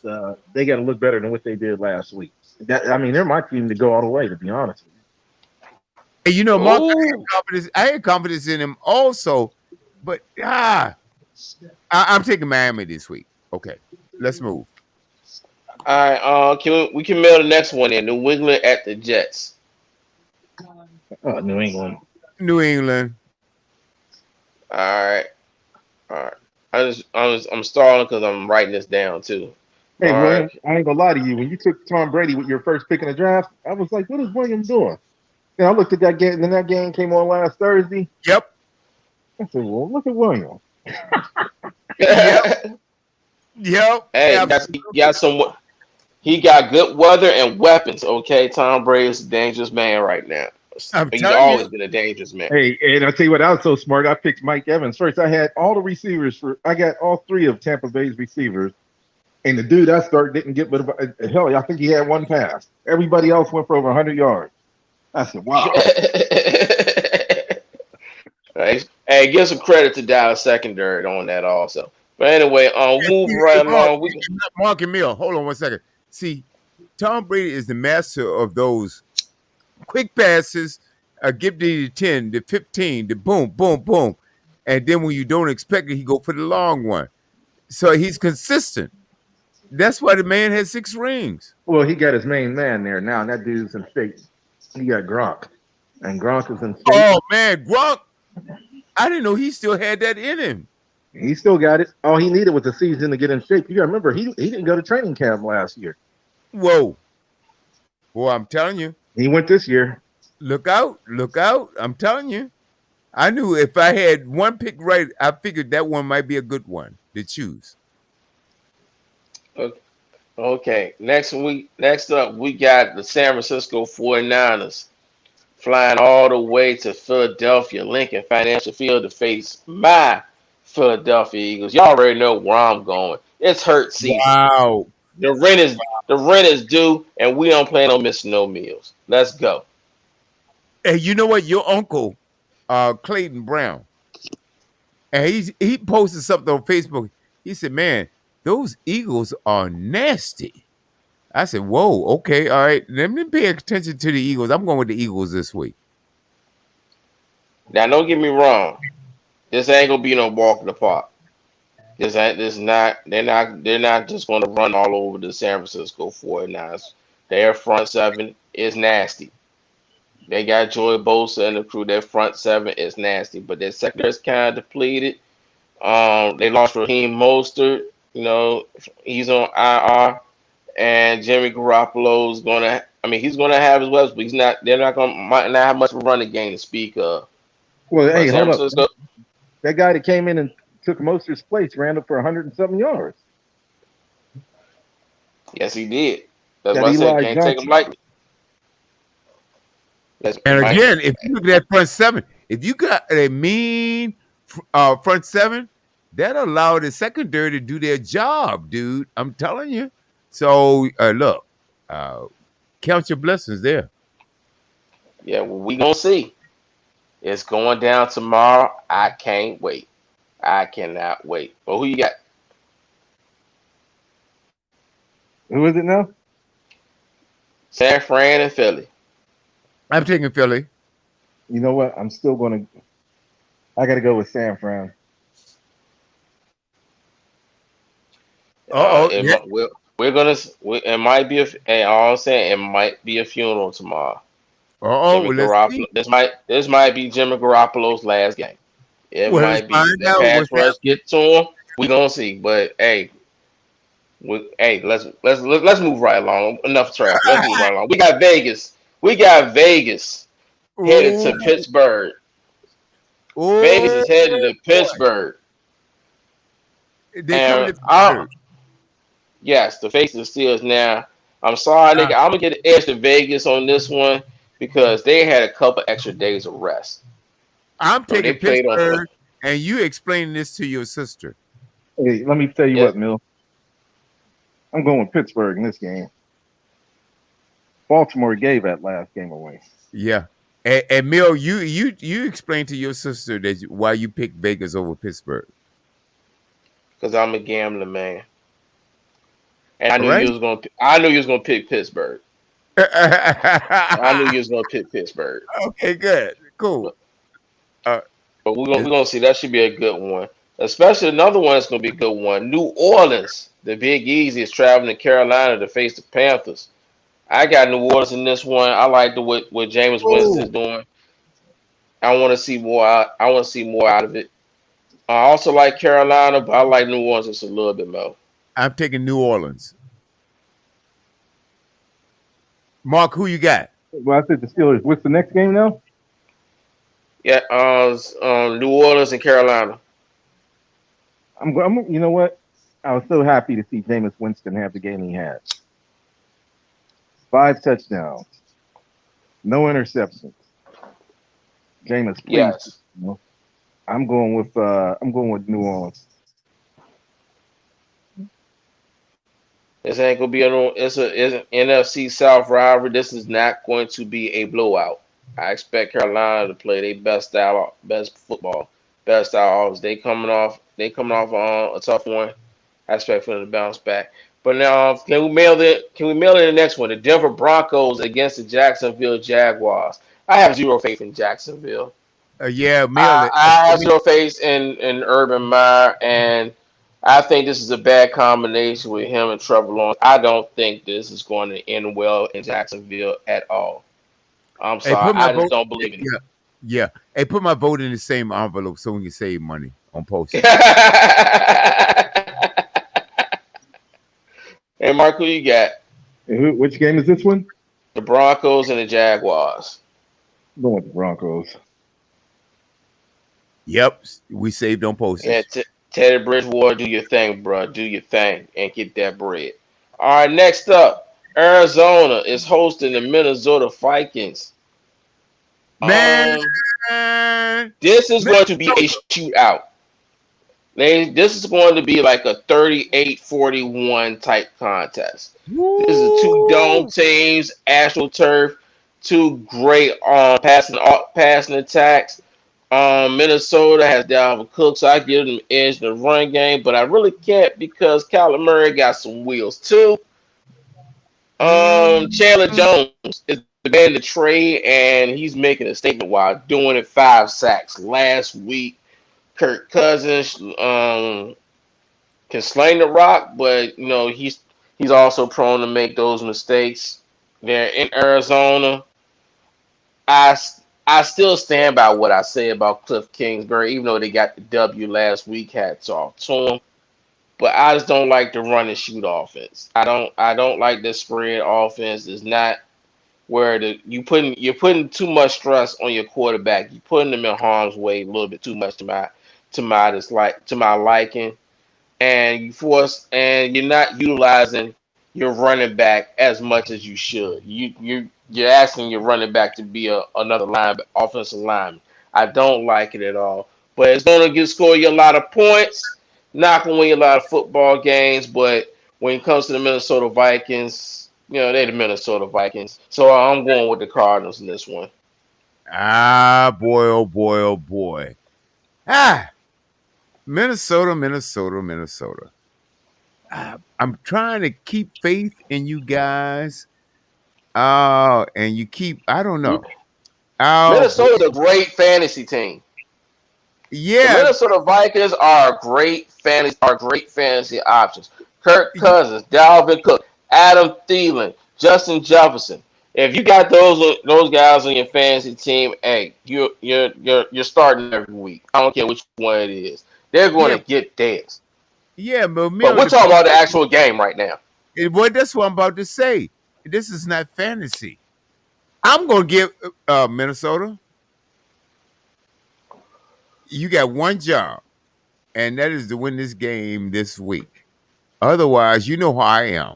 they got to look better than what they did last week. They're my team to go all the way, to be honest with you. And Mark, I had confidence in him also, but I'm taking Miami this week. Okay, let's move. All right, we can mail the next one in. New England at the Jets. New England. All right. I'm stalling because I'm writing this down too. Hey, William, I ain't gonna lie to you. When you took Tom Brady with your first pick in the draft, I was like, "What is William doing?" And I looked at that game, and then that game came on last Thursday. Yep. I said, "Well, look at William." Yep. Hey, he got good weather and weapons. Okay, Tom Brady is a dangerous man right now. He's always been a dangerous man. Hey, and I'll tell you what, I was so smart. I picked Mike Evans first. I had all the receivers I got all three of Tampa Bay's receivers. And the dude I started didn't get but hell, I think he had one pass. Everybody else went for over 100 yards. I said, wow. Hey, give some credit to Dallas secondary on that also. But anyway, move right along. Mark and Mill, hold on one second. See, Tom Brady is the master of those quick passes, give the 10, the 15, the boom, boom, boom. And then when you don't expect it, he go for the long one. So he's consistent. That's why the man has 6 rings. Well, he got his main man there now, and that dude's in shape. He got Gronk. And Gronk is in shape. Oh, man, Gronk. I didn't know he still had that in him. He still got it. All he needed was a season to get in shape. You got to remember, he didn't go to training camp last year. Whoa. Well, I'm telling you. He went this year. Look out. I'm telling you. I knew if I had one pick right, I figured that one might be a good one to choose. Okay. Next up, we got the San Francisco 49ers flying all the way to Philadelphia, Lincoln Financial Field to face my Philadelphia Eagles. Y'all already know where I'm going. It's hurt season. Wow. The rent is due, and we don't plan on missing no meals. Let's go. Hey, you know what? Your uncle, Clayton Brown, and he posted something on Facebook. He said, "Man, those Eagles are nasty." I said, "Whoa, okay, all right. Let me pay attention to the Eagles. I'm going with the Eagles this week." Now, don't get me wrong. This ain't gonna be no walk in the park. This not. They're not just gonna run all over the San Francisco 49ers. Their front seven is nasty. They got Joey Bosa and the crew. Their front seven is nasty, but their secondary is kind of depleted. They lost Raheem Mostert. You know, he's on IR, and Jimmy Garoppolo's gonna. I mean, he's gonna have his weapons, but he's not. They're not gonna might not have much of a running game to speak of. Well, But hey, San hold up. Francisco, That guy that came in and took Mostert's place ran up for 100 and something yards. yes, he did. That's That why I said Eli can't take him Johnson. lightly. Yes, And Mike. again, if you look at that front seven, if you got a mean front seven, that allowed the secondary to do their job, dude. I'm telling you. So look, count your blessings there. Yeah, well, we gonna see. It's going down tomorrow. I can't wait. I cannot wait. But who you got? Who is it now? San Fran and Philly. I'm taking Philly. You know what? I'm still going to. I got to go with San Fran. Yeah. We're gonna. It might be. All I'm saying, it might be a funeral tomorrow. Jimmy Let's Garoppolo. see. This might be Jimmy Garoppolo's last game. It Well, might let's be. find That out pass what's rush happening. get to him. We gonna see. But hey, let's move right along. Enough trash. Let's move right along. We got Vegas. Headed to Ooh, Pittsburgh. Vegas ooh, is headed to Pittsburgh. they coming to And Pittsburgh. yes, the face of the Steelers now. I'm sorry, nigga. I'm gonna get the edge to Vegas on this one because they had a couple extra days of rest. I'm So they taking played on. Pittsburgh, and you explaining this to your sister. Hey, let me tell you Yeah. what, Mill. I'm going with Pittsburgh in this game. Baltimore gave that last game away. Yeah. And Mill, you explain to your sister that why you picked Vegas over Pittsburgh. Because I'm a gambling man. And I knew Right? you was gonna. I knew you was gonna pick Pittsburgh. I knew you was gonna pick Pittsburgh. Okay, good, cool. But we're gonna see. That should be a good one. Especially another one that's gonna be a good one. New Orleans, the Big Easy, is traveling to Carolina to face the Panthers. I got New Orleans in this one. I like what Jameis Winston is doing. I want to see more. I want to see more out of it. I also like Carolina, but I like New Orleans just a little bit more. I'm taking New Orleans. Mark, who you got? Well, I said the Steelers. What's the next game now? Yeah, New Orleans and Carolina. You know what? I was so happy to see Jameis Winston have the game he had. 5 touchdowns, no interceptions. Jameis, please. Yes. I'm going with New Orleans. This ain't gonna be it's an NFC South rivalry. This is not going to be a blowout. I expect Carolina to play their best style, best football, best style. They coming off on a tough one. I expect for them to bounce back. But now, can we mail it? Can we mail in the next one? The Denver Broncos against the Jacksonville Jaguars. I have zero faith in Jacksonville. Yeah, mail I, it. I have zero faith in Urban Meyer, and I think this is a bad combination with him and Trevor Lawrence. I don't think this is going to end well in Jacksonville at all. I'm Hey, sorry. put my I just vote. don't believe in it. Yeah. Hey, put my vote in the same envelope so we can save money on postage. Hey, Mark, who you got? Which game is this one? The Broncos and the Jaguars. I'm going with the Broncos. Yep, we saved on postage. Yeah, Teddy Bridgewater, do your thing, bro. Do your thing and get that bread. All right, next up, Arizona is hosting the Minnesota Vikings. Man, This is going to be a shootout. This is going to be like a 38-41 type contest. This is two dome woo. teams, AstroTurf, two great passing attacks. Minnesota has Dalvin Cook, so I give them edge in the run game, but I really can't because Kyler Murray got some wheels too. Chandler Jones is the man to trade, and he's making a statement while doing it. 5 sacks last week. Kirk Cousins can sling the rock, but he's also prone to make those mistakes. They're in Arizona. I I still stand by what I say about Cliff Kingsbury, even though they got the W last week. Hats off to them. But I just don't like the run and shoot offense. I don't like the spread offense. It's not where you're putting too much stress on your quarterback. You're putting them in harm's way a little bit too much to my liking. And you're not utilizing your running back as much as you should. You're asking your running back to be another offensive lineman. I don't like it at all. But it's going to score you a lot of points, not going to win you a lot of football games. But when it comes to the Minnesota Vikings, they're the Minnesota Vikings. So I'm going with the Cardinals in this one. Ah, boy, oh boy, oh boy. Minnesota. I'm trying to keep faith in you guys. And you keep, I don't know. Minnesota's a great fantasy team. The Yeah, Minnesota Vikings are great fantasy options. Kirk Cousins, Dalvin Cook, Adam Thielen, Justin Jefferson. If you got those guys on your fantasy team, hey, you're starting every week. I don't care which one it is. They're going yeah, to get theirs. yeah, but But we're talking about the actual game right now. that's what I'm about to say. This is not fantasy. I'm gonna give Minnesota. You got one job, and that is to win this game this week. Otherwise, you know how I am.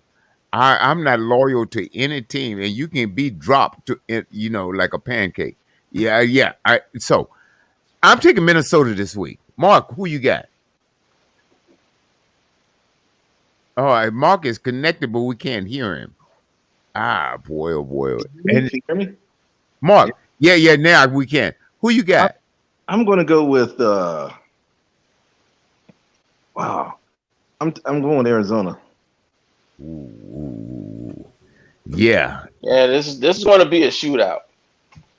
I'm not loyal to any team, and you can be dropped to it, like a pancake. Yeah, yeah. So I'm taking Minnesota this week. Mark, who you got? All right, Mark is connected, but we can't hear him. Ah, boy, oh boy. Can And you hear me? Mark, yeah, now we can. Who you got? I'm going to go with wow. I'm going with Arizona. Ooh, yeah, Yeah, this is going to be a shootout.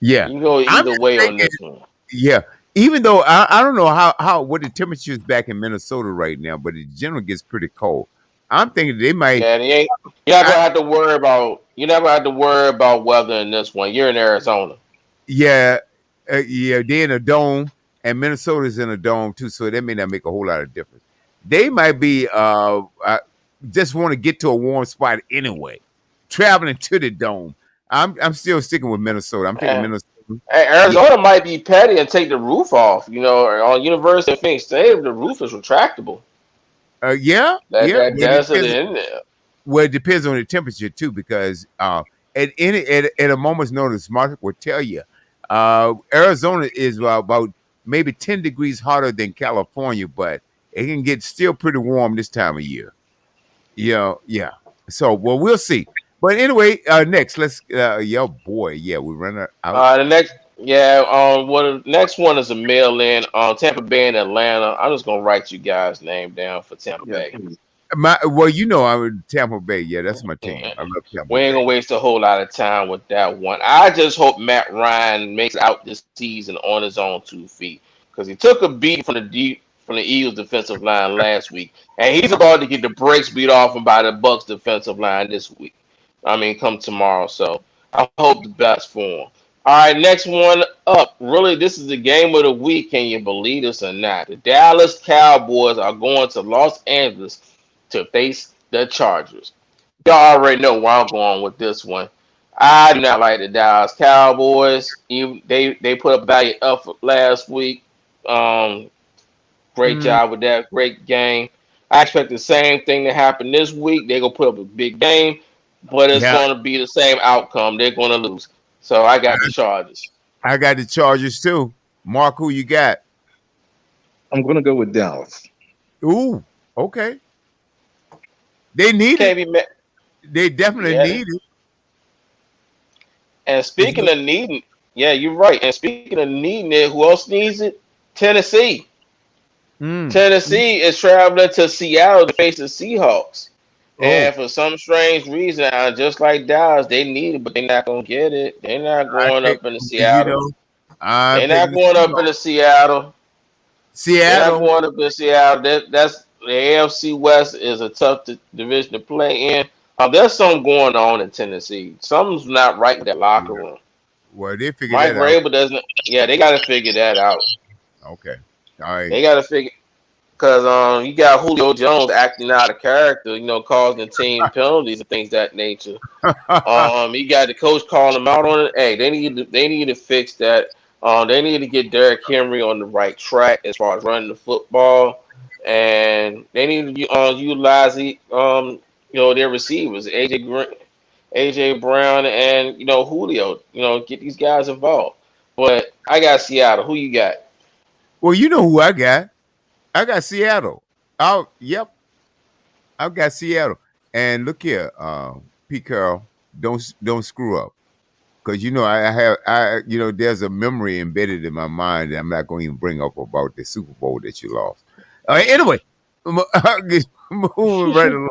yeah. You can go I'm either just way on thinking, this one. yeah. Even though I don't know what the temperature is back in Minnesota right now, but it generally gets pretty cold. I'm thinking they might. Yeah, they ain't. You're never have to worry about weather in this one. You're in Arizona. Yeah, yeah. They're in a dome, and Minnesota's in a dome too, so that may not make a whole lot of difference. They might be just want to get to a warm spot anyway, traveling to the dome. I'm still sticking with Minnesota. I'm taking Eh, Minnesota. Yeah, Arizona might be petty and take the roof off. On University of Phoenix State, the roof is retractable. yeah, That yeah. that that's it in there. Well, it depends on the temperature too, because at a moment's notice, Mark will tell you, Arizona is about maybe 10 degrees hotter than California, but it can get still pretty warm this time of year. Yeah. So, well, we'll see. But anyway, next, let's, boy, yeah, we run out. The next, yeah, the next one is a mail in. Tampa Bay and Atlanta. I'm just gonna write you guys' name down for Tampa Yeah, Bay. please. I'm in Tampa Bay. Yeah, that's my team. Yeah. I love Tampa We ain't Bay. gonna waste a whole lot of time with that one. I just hope Matt Ryan makes it out this season on his own 2 feet because he took a beat from the Eagles defensive line last week, and he's about to get the brakes beat off him by the Bucks defensive line this week. I mean, come tomorrow. So I hope the best for him. All right, next one up. Really, this is the game of the week. Can you believe this or not? The Dallas Cowboys are going to Los Angeles to face the Chargers. Y'all already know where I'm going with this one. I do not like the Dallas Cowboys. They put up value up last week. Um, Great Mm, job with that. Great game. I expect the same thing to happen this week. They're gonna put up a big game, but it's yeah, gonna be the same outcome. They're gonna lose. So I got the Chargers. I got the Chargers too. Mark, who you got? I'm going to go with Dallas. Ooh, okay. They need it. Can't be mad. They definitely Yeah. need it. And speaking of needing, yeah, you're right. And speaking of needing it, who else needs it? Tennessee. Mm. Tennessee is traveling to Seattle to face the Seahawks. Oh, And for some strange reason, just like Dallas, they need it, but they're not gonna get it. They're not I going pick, up into you Seattle. know, I They're pick not the going up into Seattle. They're not Seattle. going up into Seattle. That's the AFC West is a tough division to play in. There's something going on in Tennessee. Something's not right with that locker room. Well, they figured Mike that out. Vrabel doesn't. Yeah, they got to figure that out. Okay. All right. They got to figure because you got Julio Jones acting out of character, causing team penalties and things of that nature. You got the coach calling them out on it. Hey, they need to fix that. They need to get Derrick Henry on the right track as far as running the football, and they need to utilize their receivers, AJ Brown, and Julio. Get these guys involved. But I got Seattle. Who you got? Well, you know who I got. I got Seattle. Oh, yep. I've got Seattle. And look here, Pete Carroll, don't screw up. Because there's a memory embedded in my mind that I'm not going to even bring up about the Super Bowl that you lost. Anyway, moving right along.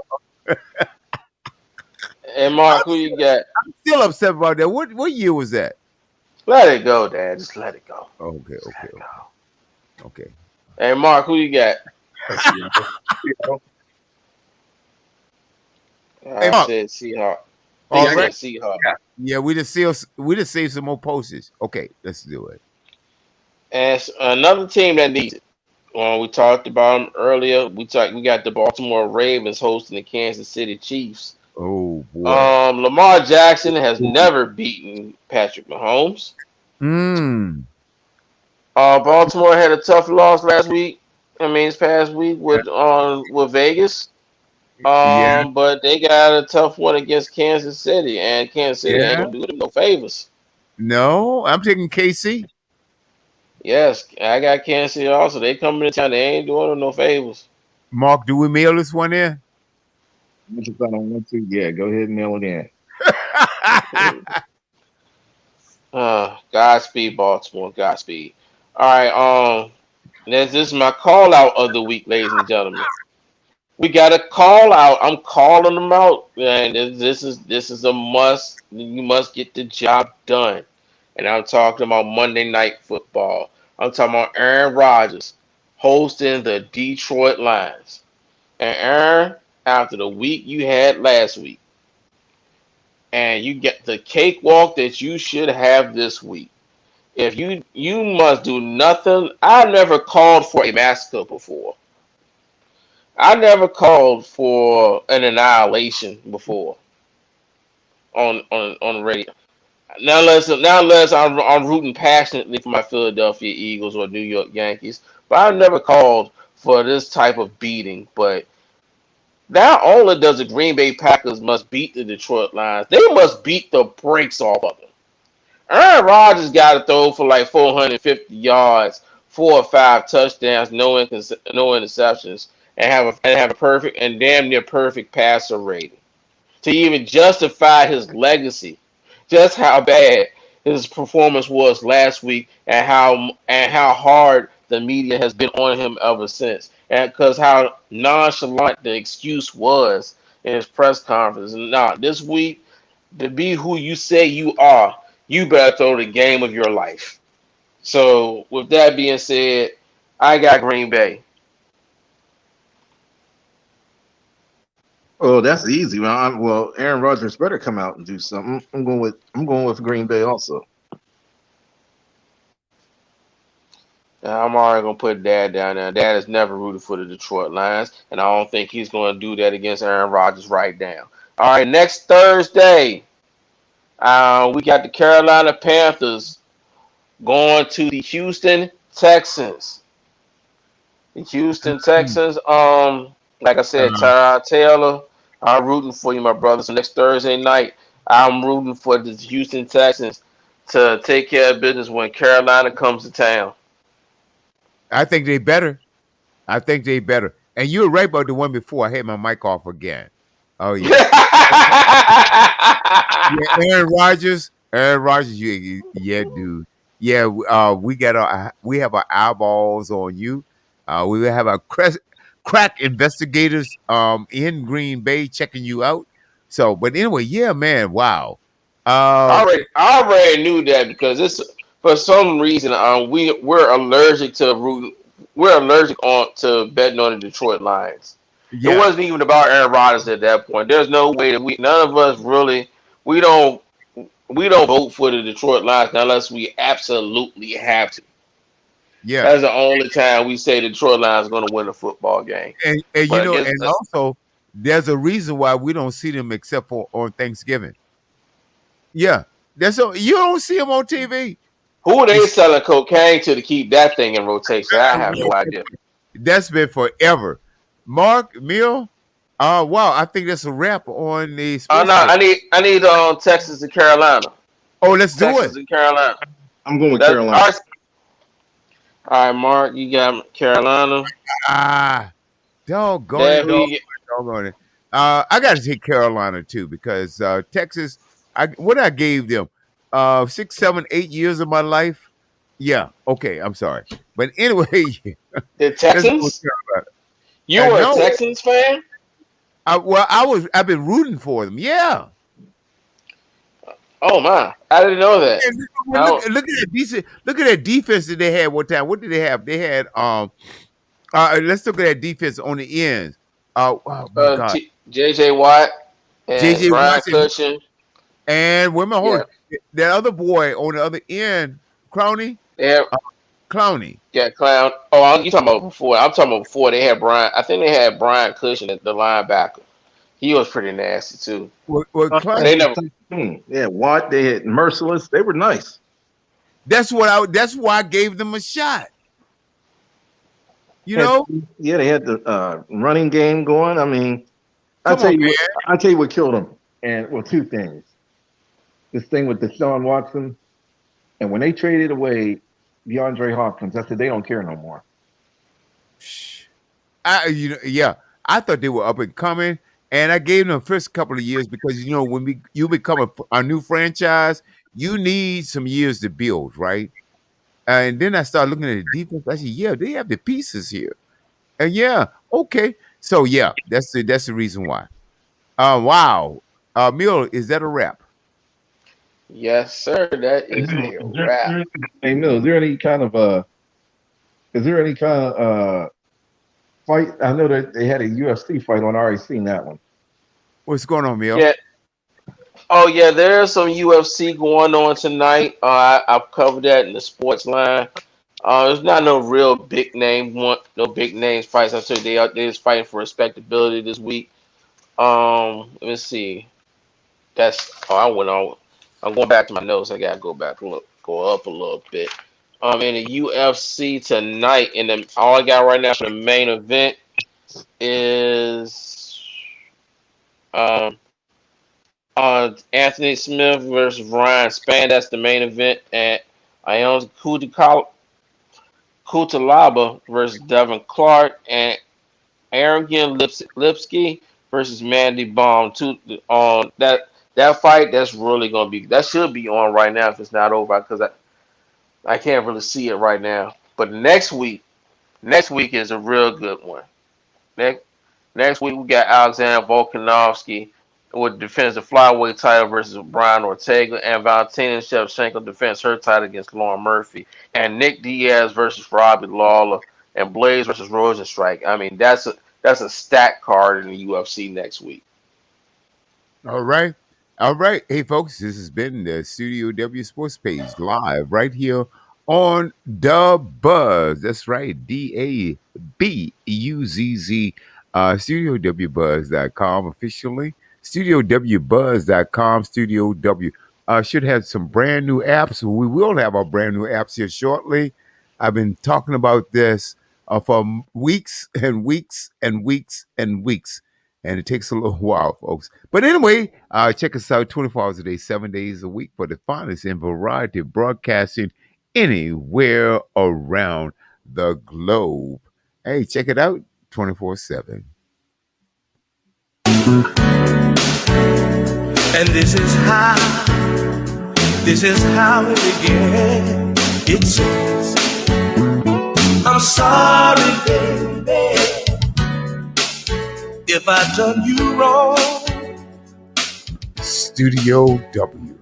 And Mark, who you got? I'm still upset about that. What year was that? Let it go, Dad. Just let it go. Okay. Hey, Mark, who you got? Hey, I Mark. said Seahawks. All I right. said Seahawks. Yeah, we just saved some more posters. Okay, let's do it. And another team that needs it. We talked about them earlier. We got the Baltimore Ravens hosting the Kansas City Chiefs. Oh boy. Lamar Jackson has never beaten Patrick Mahomes. Baltimore had a tough loss this past week with Vegas. But they got a tough one against Kansas City, and Kansas City ain't gonna do them no favors. No, I'm taking KC. Yes, I got Kansas City also. They coming to town. They ain't doing them no favors. Mark, do we mail this one in? If I don't want to, yeah, go ahead and mail it in. Godspeed, Baltimore. Godspeed. All right. This is my call out of the week, ladies and gentlemen. We got a call out. I'm calling them out, and this is a must. You must get the job done. And I'm talking about Monday Night Football. I'm talking about Aaron Rodgers hosting the Detroit Lions. And Aaron, after the week you had last week, and you get the cakewalk that you should have this week. If you must do nothing. I never called for a massacre before. I never called for an annihilation before on the radio. Now unless I'm rooting passionately for my Philadelphia Eagles or New York Yankees, but I've never called for this type of beating. But not only does the Green Bay Packers must beat the Detroit Lions, they must beat the brakes off of them. Aaron Rodgers got to throw for like 450 yards, 4 or 5 touchdowns, no interceptions, and have a perfect and damn near perfect passer rating to even justify his legacy. Just how bad his performance was last week, and how hard the media has been on him ever since, and because how nonchalant the excuse was in his press conference. Now this week, to be who you say you are, you better throw the game of your life. So with that being said, I got Green Bay. Oh, that's easy. Well, Aaron Rodgers better come out and do something. I'm going with Green Bay also. Now, I'm already gonna put Dad down there. Dad has never rooted for the Detroit Lions, and I don't think he's gonna do that against Aaron Rodgers right now. All right, next Thursday, we got the Carolina Panthers going to the Houston Texans. The Houston Texans, like I said, Tyrod Taylor, I'm rooting for you, my brother. So next Thursday night, I'm rooting for the Houston Texans to take care of business when Carolina comes to town. I think they better. I think they better. And you were right about the one before. I had my mic off again. Oh yeah, yeah. Aaron Rodgers. Aaron Rodgers. Yeah, dude. Yeah, we have our eyeballs on you. We have our crack investigators in Green Bay checking you out. So, but anyway, yeah, man. Wow. I already knew that because it's for some reason we're allergic to betting on the Detroit Lions. It Yeah, wasn't even about Aaron Rodgers at that point. There's no way that none of us really we don't vote for the Detroit Lions unless we absolutely have to. yeah. That's the only time we say the Detroit Lions are going to win a football game. And But and also there's a reason why we don't see them except for on Thanksgiving. Yeah, you don't see them on TV. who are they selling cocaine to keep that thing in rotation? I have no idea. That's been forever. Mark Mill. Wow, I think that's a wrap on the Oh sports. no, I need Texas and Carolina. Oh, let's do Texas it. and Carolina. I'm going with That's Carolina. all right, Mark, you got Carolina. Ah, doggone Then it, who you get? doggone it. I got to take Carolina too because Texas. I gave them 6, 7, 8 years of my life. Yeah, okay, I'm sorry, but anyway, The let's go with Texans? Carolina. You I were a know. Texans fan? I've been rooting for them. Yeah. Oh my, I didn't know that. And look at that decent. Look at that defense that they had one time. What did they have? They had let's look at that defense on the ends. Oh my God. JJ Watt and JJ Brian Watson Cushion. and women Yeah, hold that other boy on the other end, Clowney. yeah, Clowney. yeah, clown. Oh, you talking about before? I'm talking about before they had Brian. I think they had Brian Cushion at the linebacker. He was pretty nasty too. Well, They never. Yeah, Watt. They had Merciless. They were nice. that's why I gave them a shot. You Had- know? yeah, they had the running game going. I mean, I'll Come tell on, you man. what, I'll tell you what killed them. And well, two things. This thing with Deshaun Watson, and when they traded away DeAndre Hopkins, I said they don't care no more. Yeah, I thought they were up and coming, and I gave them the first couple of years because when you become a new franchise, you need some years to build, right? And then I started looking at the defense. I said, yeah, they have the pieces here, and yeah, okay, so yeah, that's the reason why. Wow, Mill, is that a wrap? Yes, sir. That is a wrap. Hey, Mill, is there any kind of fight? I know that they had a UFC fight on. I already seen that one. What's going on, Mill? Yeah. Oh yeah, there's some UFC going on tonight. I've covered that in the sports line. There's not no real big name one, no big names fights. I said they're just fighting for respectability this week. Let me see. I went on. I'm going back to my notes. I gotta go back and go up a little bit. In the UFC tonight, all I got right now for the main event is Anthony Smith versus Ryan Spann. That's the main event. And Ion Kutalaba versus Devin Clark, and Arrogant Lipsky versus Mandy Baum. On that fight, that's really gonna be that should be on right now if it's not over because I can't really see it right now. But next week is a real good one. Next week we got Alexander Volkanovski would defends the flyweight title versus Brian Ortega, and Valentina Shevchenko defends her title against Lauren Murphy, and Nick Diaz versus Robbie Lawler, and Blaze versus Rosenstrike. I mean, that's a stacked card in the UFC next week. All right. Hey, folks, this has been the Studio W Sports Page live right here on The Buzz. That's right, DABUZZ, StudioWBuzz.com officially. StudioWBuzz.com. Studio W should have some brand new apps. We will have our brand new apps here shortly. I've been talking about this for weeks and weeks and weeks and weeks. And it takes a little while, folks. But anyway, check us out 24 hours a day, 7 days a week for the finest in variety broadcasting anywhere around the globe. Hey, check it out 24/7. And this is how it began. It says, I'm sorry, baby, if I done you wrong. Studio W.